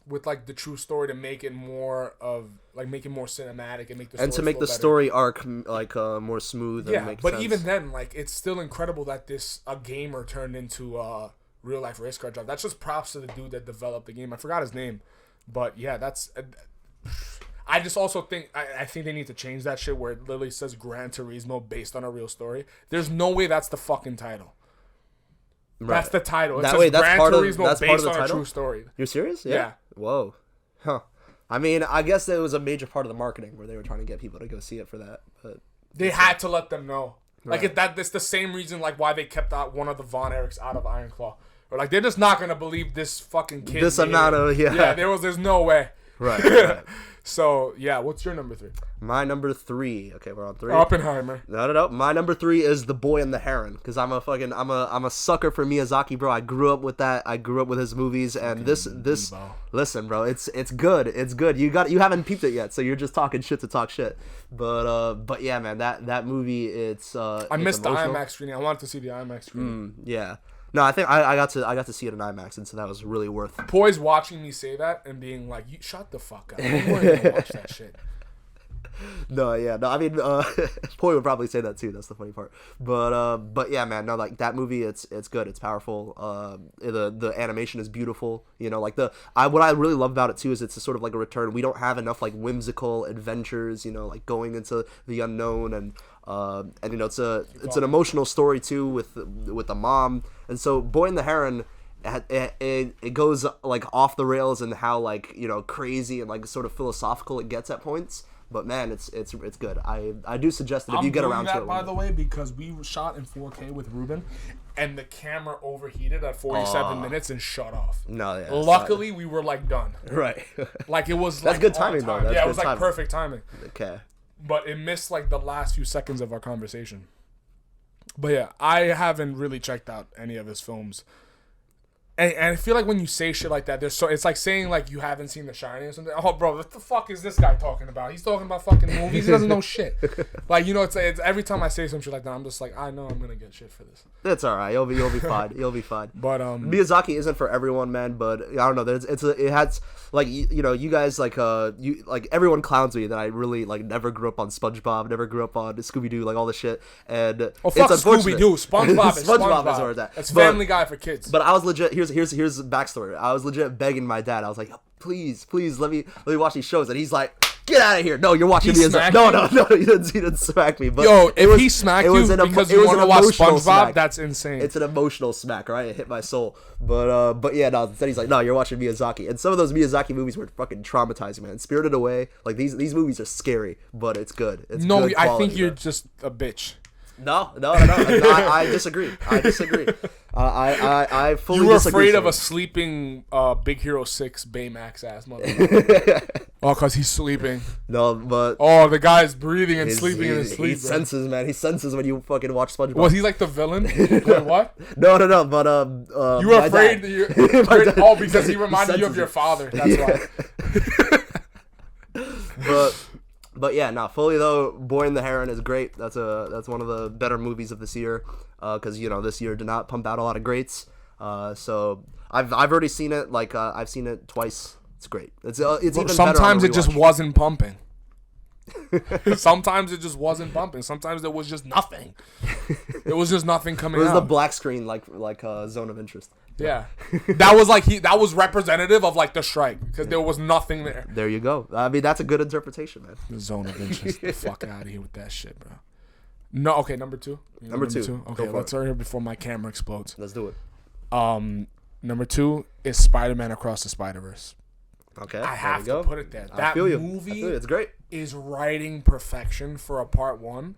S1: with like the true story to make it more of like make it more cinematic and make the
S2: and to
S1: story
S2: make
S1: flow
S2: the
S1: better.
S2: story arc like more smooth.
S1: Yeah,
S2: and make
S1: but
S2: sense.
S1: even then, like it's still incredible that a gamer turned into a real life race car driver. That's just props to the dude that developed the game. I forgot his name, but yeah, that's. I just also think I think they need to change that shit where it literally says Gran Turismo based on a real story. There's no way that's the fucking title. Right. That's the title. It
S2: that
S1: says
S2: way, that's
S1: Gran
S2: part
S1: Turismo
S2: of that's
S1: based
S2: part of the
S1: on
S2: title.
S1: a true story.
S2: You're serious?
S1: Yeah.
S2: Whoa. Huh. I mean, I guess it was a major part of the marketing where they were trying to get people to go see it for that. But
S1: they had to let them know.
S2: Right.
S1: Like that's the same reason like why they kept out one of the Von Erichs out of Iron Claw. Or like they're just not gonna believe this fucking kid.
S2: This amount of
S1: there's no way.
S2: Right.
S1: So yeah, what's your number 3?
S2: My number 3. Okay, we're on 3.
S1: Oppenheimer.
S2: No. My number 3 is The Boy and the Heron, because I'm a sucker for Miyazaki, bro. I grew up with that. I grew up with his movies, and this listen, bro, it's good. It's good. You haven't peeped it yet, so you're just talking shit to talk shit. But yeah, man, that movie, it's
S1: I missed the IMAX screening. I wanted to see the IMAX screening.
S2: Yeah. No, I think I got to see it in IMAX, and so that was really worth.
S1: Poise watching me say that and being like, "You shut the fuck up. You weren't gonna watch that shit."
S2: No, I mean, Poi would probably say that too. That's the funny part. But yeah, man, no, like that movie, it's good. It's powerful. The animation is beautiful. You know, like what I really love about it too is it's a sort of like a return. We don't have enough like whimsical adventures. You know, like going into the unknown and you know, it's an emotional story too with the mom. And so Boy and the Heron, it goes like off the rails and how like, you know, crazy and like sort of philosophical it gets at points. But man, it's good. I do suggest that if you get around to it.
S1: By the way, because we shot in 4K with Ruben, and the camera overheated at 47 minutes and shut off.
S2: No, yeah.
S1: Luckily, we were like done.
S2: Right.
S1: Like it was.
S2: That's
S1: like,
S2: good timing though.
S1: Yeah, it was like perfect timing.
S2: Okay.
S1: But it missed like the last few seconds of our conversation. But yeah, I haven't really checked out any of his films. And I feel like when you say shit like that, it's like saying like you haven't seen The Shining or something. Oh, bro, what the fuck is this guy talking about? He's talking about fucking movies. He doesn't know shit. Like, you know, it's every time I say some shit like that, I'm just like, I know I'm gonna get shit for this.
S2: It's all right. You'll be fine. You'll be fine.
S1: But
S2: Miyazaki isn't for everyone, man. But I don't know. It has like you know, you guys like everyone clowns me that I really like never grew up on SpongeBob, never grew up on Scooby Doo, like all this shit. And
S1: fuck Scooby Doo, SpongeBob is SpongeBob.
S2: Is where it's at.
S1: It's Family Guy for kids.
S2: But I was legit. Here's the backstory. I was legit begging my dad. I was like, please let me watch these shows, and he's like, get out of here. No, you're watching Miyazaki. No, he didn't smack me. But
S1: yo, if he smacked you because you want to watch SpongeBob, smack. That's insane.
S2: It's an emotional smack, right? It hit my soul. But yeah, no. Instead, he's like, no, you're watching Miyazaki, and some of those Miyazaki movies were fucking traumatizing, man. Spirited Away, like these movies are scary, but it's good. It's
S1: no,
S2: good quality,
S1: I think you're
S2: man.
S1: just a bitch.
S2: No. I disagree. I fully disagree.
S1: You were afraid of a sleeping Big Hero 6 Baymax ass motherfucker. Oh, because he's sleeping.
S2: No, but...
S1: Oh, the guy's breathing and sleeping in his sleep.
S2: He senses, man. He senses when you fucking watch SpongeBob.
S1: Was he like the villain? Wait, what?
S2: No, but...
S1: you were afraid that oh, because he reminded you of your father. That's why.
S2: But yeah, no, fully though, Boy and the Heron is great. That's one of the better movies of this year, because you know this year did not pump out a lot of greats. So I've already seen it. Like I've seen it twice. It's great. It's even
S1: sometimes
S2: better
S1: it just wasn't pumping. Sometimes it just wasn't pumping. Sometimes there was just nothing. There was just nothing coming out.
S2: It was the black screen, like Zone of Interest.
S1: Yeah, that was representative of like the strike because there was nothing there.
S2: There you go. I mean, that's a good interpretation, man.
S1: The Zone of Interest. The fuck out of here with that shit, bro. No, okay, number two.
S2: Number two.
S1: Okay, let's hurry up before my camera explodes.
S2: Let's do it.
S1: Number 2 is Spider-Man Across the Spider-Verse.
S2: Okay,
S1: I have to put it there. That movie
S2: it's great.
S1: Is writing perfection for a part 1.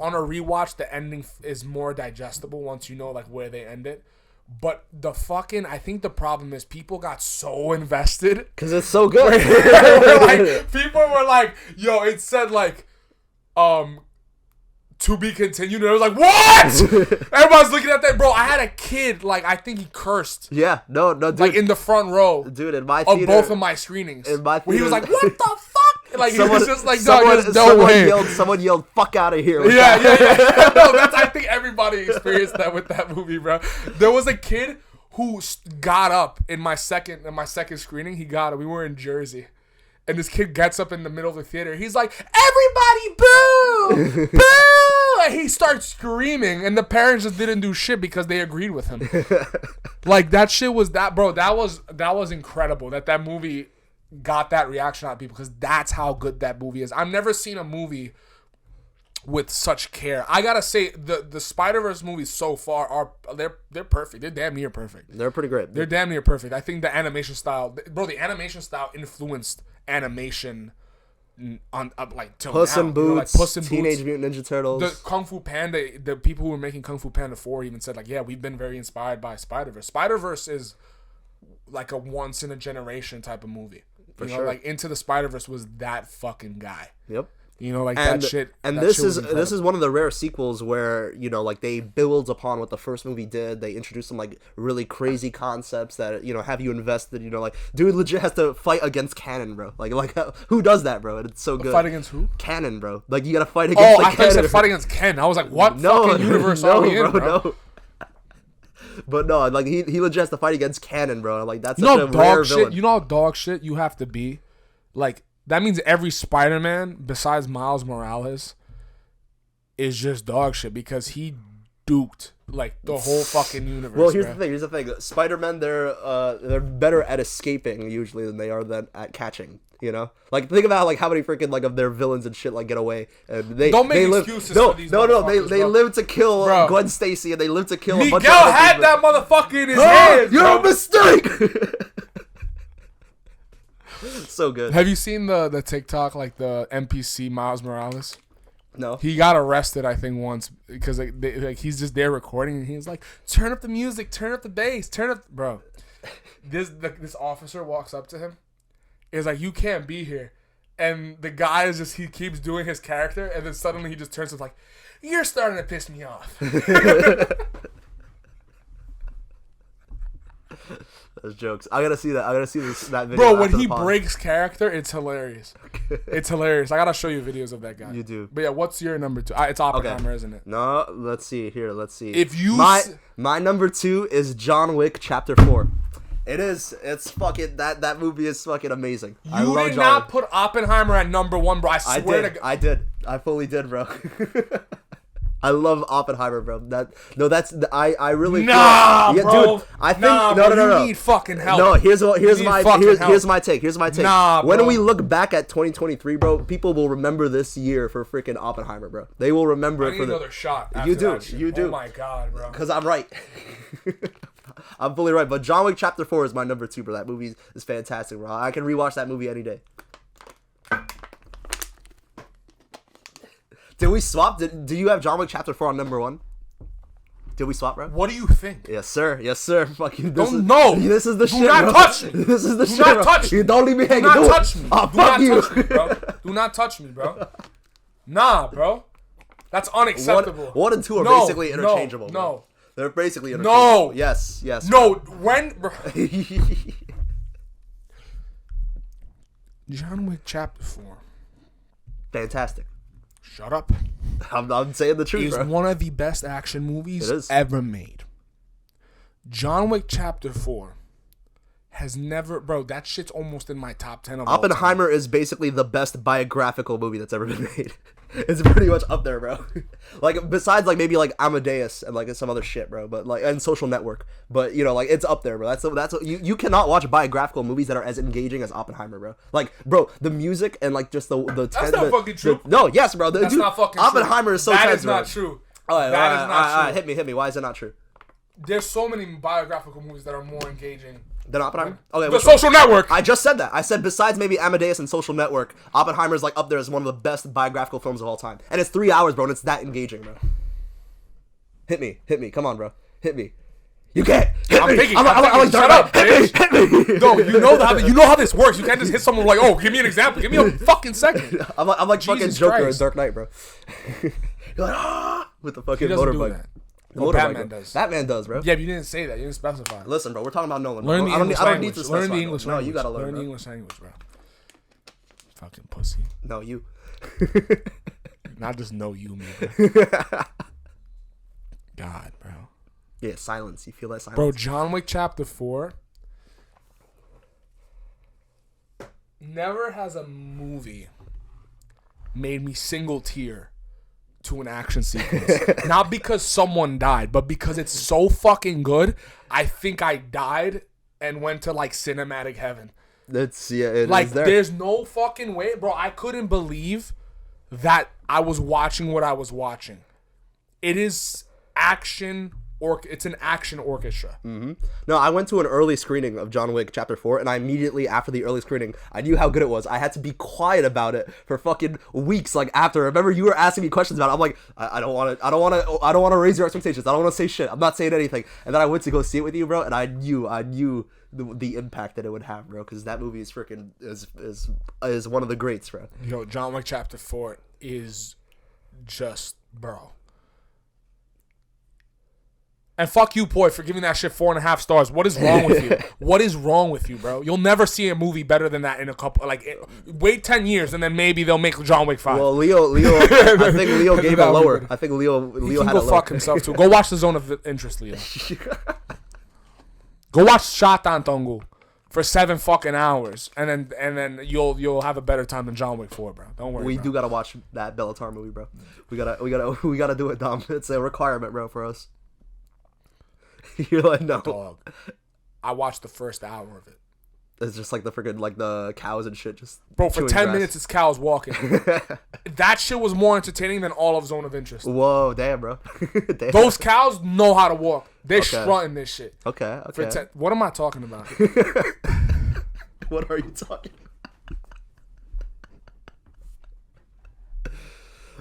S1: On a rewatch, the ending is more digestible once you know like where they end it. But I think the problem is people got so invested
S2: because it's so good.
S1: People were like, "Yo," it said like, to be continued. And I was like, what? Everybody's looking at that, bro. I had a kid, like I think he cursed.
S2: Yeah, no, dude.
S1: Like in the front row,
S2: dude. In my theater,
S1: of both of my screenings,
S2: in my theater,
S1: where he was like, "What the fuck?" Like he was just like,
S2: someone yelled, "Fuck out of here!"
S1: Yeah. No, I think everybody experienced that with that movie, bro. There was a kid who got up in my second screening. He got up. We were in Jersey. And this kid gets up in the middle of the theater. He's like, "Everybody boo! Boo!" And he starts screaming. And the parents just didn't do shit because they agreed with him. Like, that shit was that, bro. That was incredible that movie got that reaction out of people, because that's how good that movie is. I've never seen a movie with such care. I gotta say, the Spider-Verse movies so far are they're perfect. They're damn near perfect.
S2: They're pretty great.
S1: They're damn near perfect. I think the animation style, bro, influenced animation on like till
S2: Puss
S1: now.
S2: in Boots,
S1: Puss in
S2: Teenage
S1: Boots.
S2: Mutant Ninja Turtles.
S1: The Kung Fu Panda, the people who were making Kung Fu Panda 4 even said, like, yeah, we've been very inspired by Spider-Verse. Spider-Verse is like a once in a generation type of movie.
S2: For
S1: you know,
S2: sure.
S1: like Into the Spider-Verse was that fucking guy.
S2: Yep.
S1: You know, like
S2: And,
S1: that shit.
S2: and
S1: that
S2: this
S1: shit was
S2: is
S1: incredible.
S2: one of the rare sequels where, you know, like, they build upon what the first movie did. They introduce some like really crazy concepts that, you know, have you invested. You know, like, dude legit has to fight against Cannon, bro. Like who does that, bro? And it's so good.
S1: Fight against who?
S2: Cannon, bro. Like, you gotta fight against.
S1: Oh,
S2: the
S1: I thought you
S2: Cannon.
S1: said fight against Ken. I was like, what
S2: No,
S1: fucking universe
S2: no,
S1: are we in, bro?
S2: No. But no, like, he legit has to fight against Cannon, bro. Like, that's
S1: You
S2: such
S1: know
S2: a
S1: how
S2: rare
S1: dog shit.
S2: villain.
S1: You know how dog shit you have to be. Like, that means every Spider-Man besides Miles Morales is just dog shit, because he duped like the whole fucking universe.
S2: Well, here's
S1: bro.
S2: the thing. Spider-Man, they're better at escaping usually than they are at catching. You know, like, think about like how many freaking like of their villains and shit like get away. And
S1: Don't make
S2: they live,
S1: excuses
S2: no,
S1: for these
S2: no,
S1: motherfuckers,
S2: they
S1: bro.
S2: live to kill
S1: Bro.
S2: Gwen Stacy, and they live to kill a
S1: Miguel
S2: bunch of other
S1: had
S2: people.
S1: that motherfucker in his
S2: Oh,
S1: hands.
S2: you're
S1: bro.
S2: a mistake. So good.
S1: Have you seen the TikTok, like the NPC Miles Morales?
S2: No.
S1: He got arrested, I think, once because like he's just there recording, and he's like, "Turn up the music, turn up the bass, turn up." Bro, this officer walks up to him, is like, "You can't be here," and the guy is just, he keeps doing his character, and then suddenly he just turns and like, "You're starting to piss me off."
S2: Those jokes. I gotta see that. I gotta see that video.
S1: Bro, when
S2: after
S1: he
S2: the pod.
S1: breaks character, it's hilarious. It's hilarious. I gotta show you videos of that guy.
S2: You do.
S1: But yeah, what's your number 2? It's Oppenheimer, isn't it?
S2: No, let's see here. Let's see.
S1: If you
S2: my number 2 is John Wick Chapter 4. It is. It's fucking that movie is fucking amazing. I
S1: You
S2: love
S1: did
S2: John
S1: not
S2: Wick.
S1: put Oppenheimer at number 1, bro. I
S2: I
S1: swear
S2: did.
S1: to God.
S2: I did. I fully did, bro. I love Oppenheimer, bro. I really
S1: Nah,
S2: feel,
S1: bro.
S2: dude. I think
S1: Nah,
S2: no,
S1: bro,
S2: no.
S1: you need fucking help.
S2: No, here's
S1: need
S2: my
S1: fucking help.
S2: here's my take. Here's my take.
S1: Nah,
S2: when
S1: bro.
S2: we look back at 2023, bro, people will remember this year for freaking Oppenheimer, bro. They will remember
S1: I
S2: it
S1: need
S2: for the.
S1: another shot.
S2: You
S1: after
S2: do.
S1: that shit.
S2: You do.
S1: Oh my God, bro.
S2: Because I'm right. I'm fully right. But John Wick Chapter 4 is my number 2, bro. That movie is fantastic, bro. I can rewatch that movie any day. Did we swap? Do you have John Wick Chapter 4 on number 1? Did we swap, bro?
S1: What do you think?
S2: Yes, sir. Yes, sir. Fucking This is the
S1: Do
S2: shit,
S1: not
S2: bro.
S1: touch me.
S2: This is the
S1: Do
S2: shit,
S1: not
S2: bro.
S1: touch me.
S2: You don't leave me
S1: Do
S2: hanging.
S1: not
S2: Do it.
S1: touch me.
S2: Oh,
S1: Do
S2: fuck
S1: not
S2: you.
S1: touch me, bro. Do not touch me, bro. Nah, bro. That's unacceptable.
S2: 1 and 2 are
S1: No,
S2: basically interchangeable.
S1: no,
S2: bro.
S1: no.
S2: They're basically interchangeable.
S1: No.
S2: Yes, yes.
S1: No, when... Bro.
S2: bro.
S1: John Wick Chapter 4.
S2: Fantastic.
S1: Shut up.
S2: I'm saying the truth,
S1: Is
S2: bro.
S1: one of the best action movies
S2: It is.
S1: ever made. John Wick Chapter 4 has never... Bro, that shit's almost in my top 10 of all time.
S2: Oppenheimer is basically the best biographical movie that's ever been made. It's pretty much up there, bro. Like, besides, like, maybe, like, Amadeus and, like, some other shit, bro. But, like, and Social Network. But, you know, like, it's up there, bro. You cannot watch biographical movies that are as engaging as Oppenheimer, bro. Like, bro, the music and, like, just the
S1: That's not fucking true.
S2: No, yes, bro.
S1: That's not fucking true.
S2: Oppenheimer is so
S1: That
S2: tense,
S1: is not
S2: bro.
S1: true.
S2: All right,
S1: That is not true.
S2: Hit me. Why is it not true?
S1: There's so many biographical movies that are more engaging.
S2: Then Oppenheimer? Okay,
S1: The
S2: which one?
S1: Social Network.
S2: I just said that. I said besides maybe Amadeus and Social Network, Oppenheimer's like up there as one of the best biographical films of all time. And it's 3 hours, bro, and it's that engaging, bro. Hit me. Come on, bro. Hit me. You can't. Hit
S1: I'm
S2: me.
S1: thinking.
S2: I'm like,
S1: Shut up, bitch.
S2: Hit me.
S1: No, you know how this works. You can't just hit someone like, oh, give me an example. Give me a fucking second.
S2: I'm like fucking
S1: Jesus
S2: Joker
S1: Christ.
S2: in Dark Knight, bro. You're like, ah, with the fucking
S1: He doesn't do
S2: motorbike.
S1: that.
S2: The
S1: Well,
S2: motorbike,
S1: Batman
S2: bro.
S1: does.
S2: Batman does, bro.
S1: Yeah, but you didn't say that. You didn't specify.
S2: Listen, bro, we're talking about Nolan.
S1: Learn the
S2: I don't
S1: English
S2: need to
S1: language.
S2: specify.
S1: Learn the English
S2: No,
S1: language.
S2: you gotta learn,
S1: Learn the
S2: bro.
S1: English language, bro. Fucking pussy.
S2: No, you.
S1: Not just know you, me, bro. God, bro.
S2: Yeah, silence. You feel that silence?
S1: Bro, John Wick Chapter 4. Never has a movie made me single tear to an action sequence. Not because someone died, but because it's so fucking good. I think I died and went to like cinematic heaven.
S2: That's it
S1: like
S2: is there.
S1: There's no fucking way, bro. I couldn't believe that I was watching what I was watching. It is action. It's an action orchestra.
S2: Mm-hmm. No, I went to an early screening of John Wick Chapter 4, and I immediately, after the early screening, I knew how good it was. I had to be quiet about it for fucking weeks, like, after. Remember, you were asking me questions about it. I'm like, I don't want to raise your expectations. I don't want to say shit. I'm not saying anything. And then I went to go see it with you, bro, and I knew the impact that it would have, bro, because that movie is freaking, is one of the greats, bro.
S1: Yo, John Wick Chapter 4 is just, bro. And fuck you, Poy, for giving that shit 4.5 stars. What is wrong with you? What is wrong with you, bro? You'll never see a movie better than that in a couple. Wait 10 years and then maybe they'll make John Wick 5.
S2: Well, Leo, I think Leo gave it lower. I think Leo
S1: he can
S2: had
S1: go
S2: it lower.
S1: Fuck himself too. Go watch The Zone of Interest, Leo. Go watch Shatan Tongu for 7 fucking hours, and then you'll have a better time than John Wick 4, bro. Don't worry.
S2: We
S1: bro.
S2: do gotta watch that Bellator movie, bro. We gotta do it, Dom. It's a requirement, bro, for us. You're like, no.
S1: Dog. I watched the first hour of it.
S2: It's just like the freaking, like, the cows and shit just
S1: Bro, for 10
S2: grass.
S1: minutes it's cows walking. That shit was more entertaining than all of Zone of Interest.
S2: Whoa, damn, bro. Damn.
S1: Those cows know how to walk. They're strutting this shit.
S2: Okay.
S1: What am I talking about?
S2: What are you talking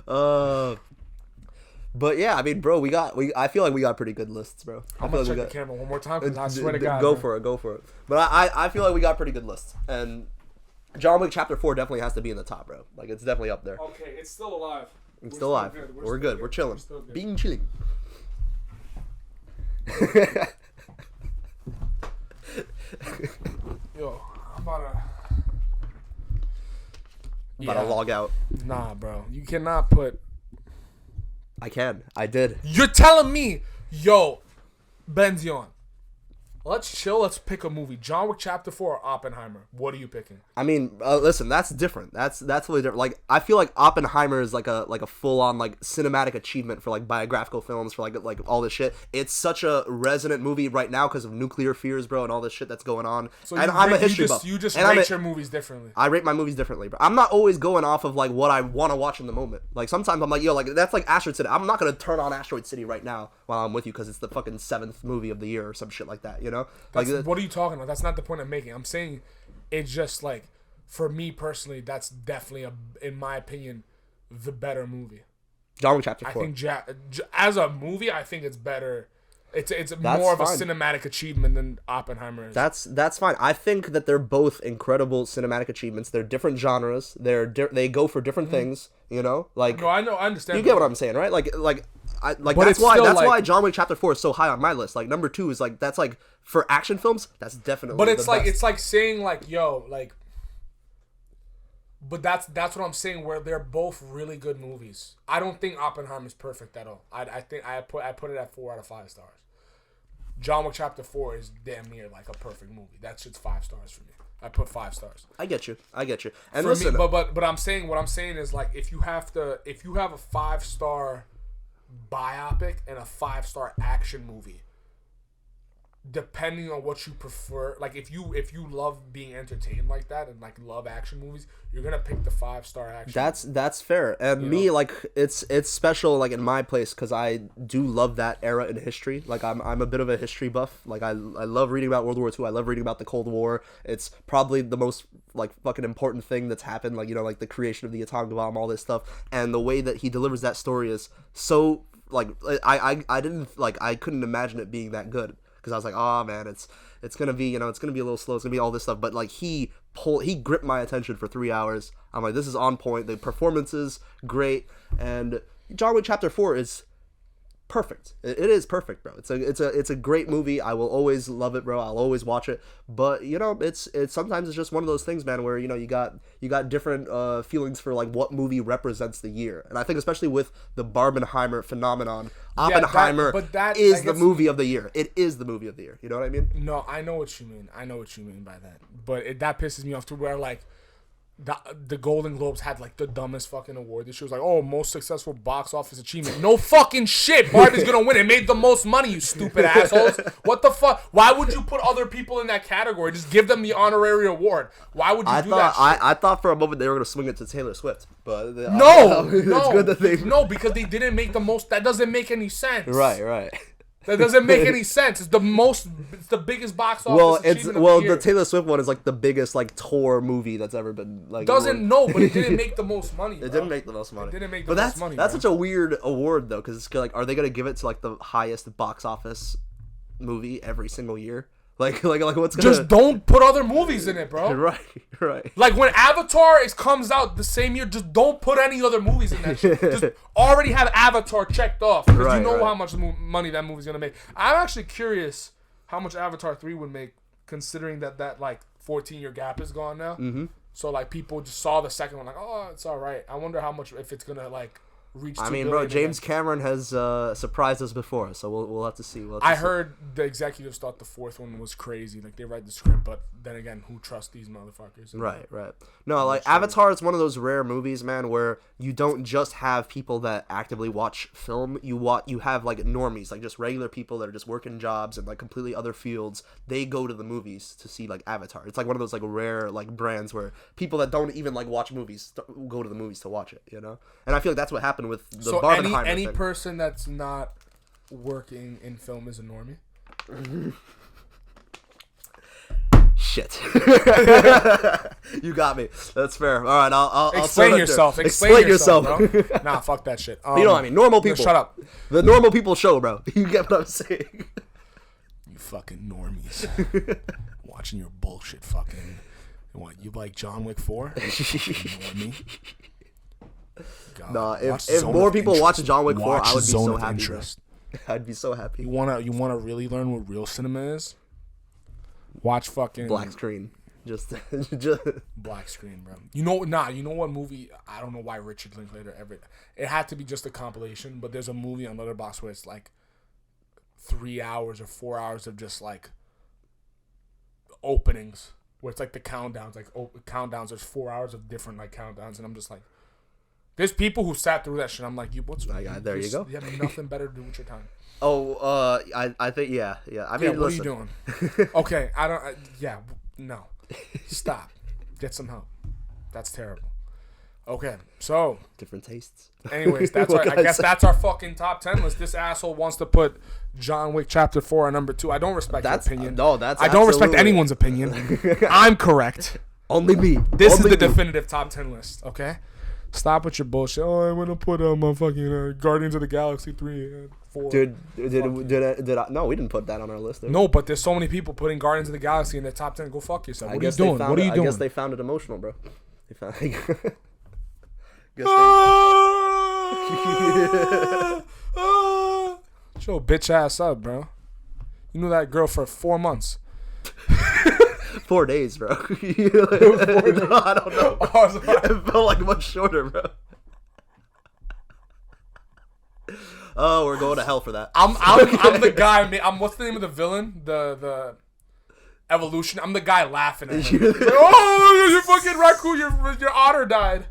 S2: about? But yeah, I mean, bro, I feel like we got pretty good lists, bro.
S1: I'm gonna check the camera one more time because I swear to God.
S2: Go for it. But I feel like we got pretty good lists, and John Wick Chapter 4 definitely has to be in the top, bro. Like, it's definitely up there.
S1: Okay, it's still alive.
S2: It's still alive. We're good. We're chilling. Being chilling.
S1: Yo, I'm about
S2: to log out.
S1: Nah, bro, you cannot put.
S2: I did.
S1: You're telling me, yo, Benzion, let's chill. Let's pick a movie. John Wick Chapter 4 or Oppenheimer? What are you picking?
S2: I mean, listen, that's different. That's really different. Like, I feel like Oppenheimer is like a full on like cinematic achievement for like biographical films, for like all this shit. It's such a resonant movie right now because of nuclear fears, bro, and all this shit that's going on.
S1: So
S2: and I'm a history buff.
S1: You just rate your movies differently.
S2: I rate my movies differently, bro. I'm not always going off of like what I want to watch in the moment. Like, sometimes I'm like, yo, like, that's like Asteroid City. I'm not gonna turn on Asteroid City right now while I'm with you because it's the fucking 7th movie of the year or some shit like that, you know?
S1: What are you talking about? That's not the point I'm making. I'm saying it's just like, for me personally, that's definitely in my opinion, the better movie.
S2: John Wick Chapter 4.
S1: I think as a movie, I think it's better. It's more of a cinematic achievement than Oppenheimer is.
S2: That's fine. I think that they're both incredible cinematic achievements. They're different genres. They go for different things. You know, like,
S1: no, I know, I understand.
S2: You get what I'm saying, right? Like
S1: But
S2: that's why John Wick Chapter 4 is so high on my list. Like, number 2 is like, that's like, for action films, that's definitely.
S1: But it's
S2: the
S1: like
S2: best.
S1: It's like saying like, yo, like. But that's what I'm saying. Where they're both really good movies. I don't think Oppenheimer is perfect at all. I think I put it at 4 out of 5 stars. John Wick Chapter 4 is damn near like a perfect movie. That shit's 5 stars for me. I put 5 stars.
S2: I get you. And
S1: for
S2: listen,
S1: me, but I'm saying, what I'm saying is, like, if you have a 5-star biopic and a 5-star action movie, depending on what you prefer, like, if you love being entertained like that and like love action movies, you're gonna pick the 5-star action.
S2: That's fair. And
S1: you
S2: me,
S1: know?
S2: like, it's special, like, in my place, because I do love that era in history. Like, I'm a bit of a history buff. Like, I love reading about World War II. I love reading about the Cold War. It's probably the most, like, fucking important thing that's happened. Like, you know, like, the creation of the atomic bomb, all this stuff, and the way that he delivers that story is so, like, I didn't, like, I couldn't imagine it being that good. Because I was like, oh man, it's gonna be, you know, it's gonna be a little slow, it's gonna be all this stuff. But like, he gripped my attention for 3 hours. I'm like, this is on point. The performances great, and John Wick Chapter 4 is perfect. It is perfect, bro. It's a great movie. I will always love it, bro. I'll always watch it. But you know, it's sometimes it's just one of those things, man, where you know you got different feelings for like what movie represents the year. And I think especially with the Barbenheimer phenomenon, Oppenheimer is the movie of the year. It is the movie of the year. You know what I mean?
S1: No, I know what you mean. I know what you mean by that. But that pisses me off to where like the Golden Globes had like the dumbest fucking award. This shit was like, oh, most successful box office achievement. No fucking shit. Barbie's gonna win. It made the most money, you stupid assholes. What the fuck? Why would you put other people in that category? Just give them the honorary award. Why would you do that shit?
S2: I thought for a moment they were gonna swing it to Taylor Swift, but
S1: it's good that they because they didn't make the most. That doesn't make any sense.
S2: Right.
S1: That doesn't make any sense. It's the biggest box office achievement of the year.
S2: The Taylor Swift one is like the biggest like tour movie that's ever been like.
S1: But it didn't make the most money. Bro.
S2: It didn't make the most money.
S1: It didn't make the most money.
S2: That's such a weird award though, because it's like, are they gonna give it to like the highest box office movie every single year? Like what's gonna...
S1: Just don't put other movies in it, bro.
S2: Right.
S1: Like when Avatar comes out the same year, just don't put any other movies in that shit. Just already have Avatar checked off because you know how much money that movie's gonna make. I'm actually curious how much Avatar 3 would make, considering that like 14-year gap is gone now. Mm-hmm. So like people just saw the second one like, oh, it's all right. I wonder how much if it's gonna like.
S2: I mean, bro, James Cameron has surprised us before, so we'll have to see.
S1: I heard the executives thought the fourth one was crazy. Like, they read the script, but then again, who trusts these motherfuckers?
S2: Right. No, like, Avatar is one of those rare movies, man, where you don't just have people that actively watch film. You have, like, normies, like, just regular people that are just working jobs and, like, completely other fields. They go to the movies to see, like, Avatar. It's, like, one of those, like, rare, like, brands where people that don't even, like, watch movies go to the movies to watch it, you know? And I feel like that's what happened with the Barbenheimer
S1: any
S2: thing.
S1: person that's not working in film is a normie.
S2: Shit. You got me. That's fair. All right, I'll
S1: explain yourself. Explain yourself, bro. Nah, fuck that shit.
S2: You know what I mean? Normal people.
S1: Shut up.
S2: The normal people show, bro. You get what I'm saying?
S1: You fucking normies. Watching your bullshit fucking... What, you like John Wick 4? Normie? God,
S2: nah, if more people watch John Wick 4, I would be so happy. I'd be so happy.
S1: You wanna really learn what real cinema is? Watch fucking
S2: black screen. Just
S1: black screen, bro. You know what movie? I don't know why Richard Linklater ever. It had to be just a compilation, but there's a movie on Letterboxd where it's like 3 hours or 4 hours of just like openings, where it's like the countdowns, countdowns. There's 4 hours of different like countdowns, and I'm just like. There's people who sat through that shit. I'm like, there you go. You have nothing better to do with your time.
S2: Oh, I think, yeah. I mean,
S1: what are you doing? Okay, no. Stop. Get some help. That's terrible. Okay, so.
S2: Different tastes.
S1: Anyways, that's right. I guess that's our fucking top 10 list. This asshole wants to put John Wick Chapter 4 at number 2. I don't respect your opinion. I don't respect anyone's opinion. I'm correct.
S2: Only me.
S1: This is the definitive top 10 list, okay? Stop with your bullshit. Oh, I want to put my fucking Guardians of the Galaxy 3 and 4.
S2: Did I? No, we didn't put that on our list.
S1: No, but there's so many people putting Guardians of the Galaxy in their top 10. Go fuck yourself. What are you doing?
S2: I guess they found it emotional, bro. They found.
S1: Show bitch ass up, bro. You knew that girl for 4 months.
S2: 4 days, bro. No, I don't know. It felt like much shorter, bro. Oh, we're going to hell for that.
S1: I'm the guy. What's the name of the villain? The Evolution. I'm the guy laughing at him. Like, oh, your fucking raccoon, your otter died.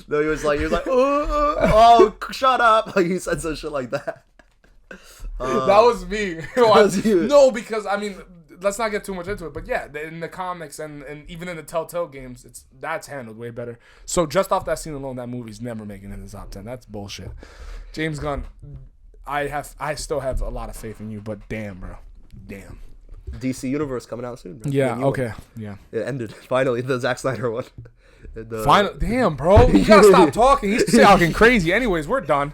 S2: No, he was like, oh, shut up. Like, he said some shit like that.
S1: That was me.
S2: That was you.
S1: No, because I mean, let's not get too much into it. But yeah, in the comics and even in the Telltale games, that's handled way better. So just off that scene alone, that movie's never making it in the top 10. That's bullshit. James Gunn, I still have a lot of faith in you, but damn, bro, damn.
S2: DC Universe coming out soon, bro.
S1: Yeah. Okay. Yeah.
S2: It ended finally. The Zack Snyder one.
S1: Damn, bro, you gotta stop talking. He's talking crazy. Anyways, we're done.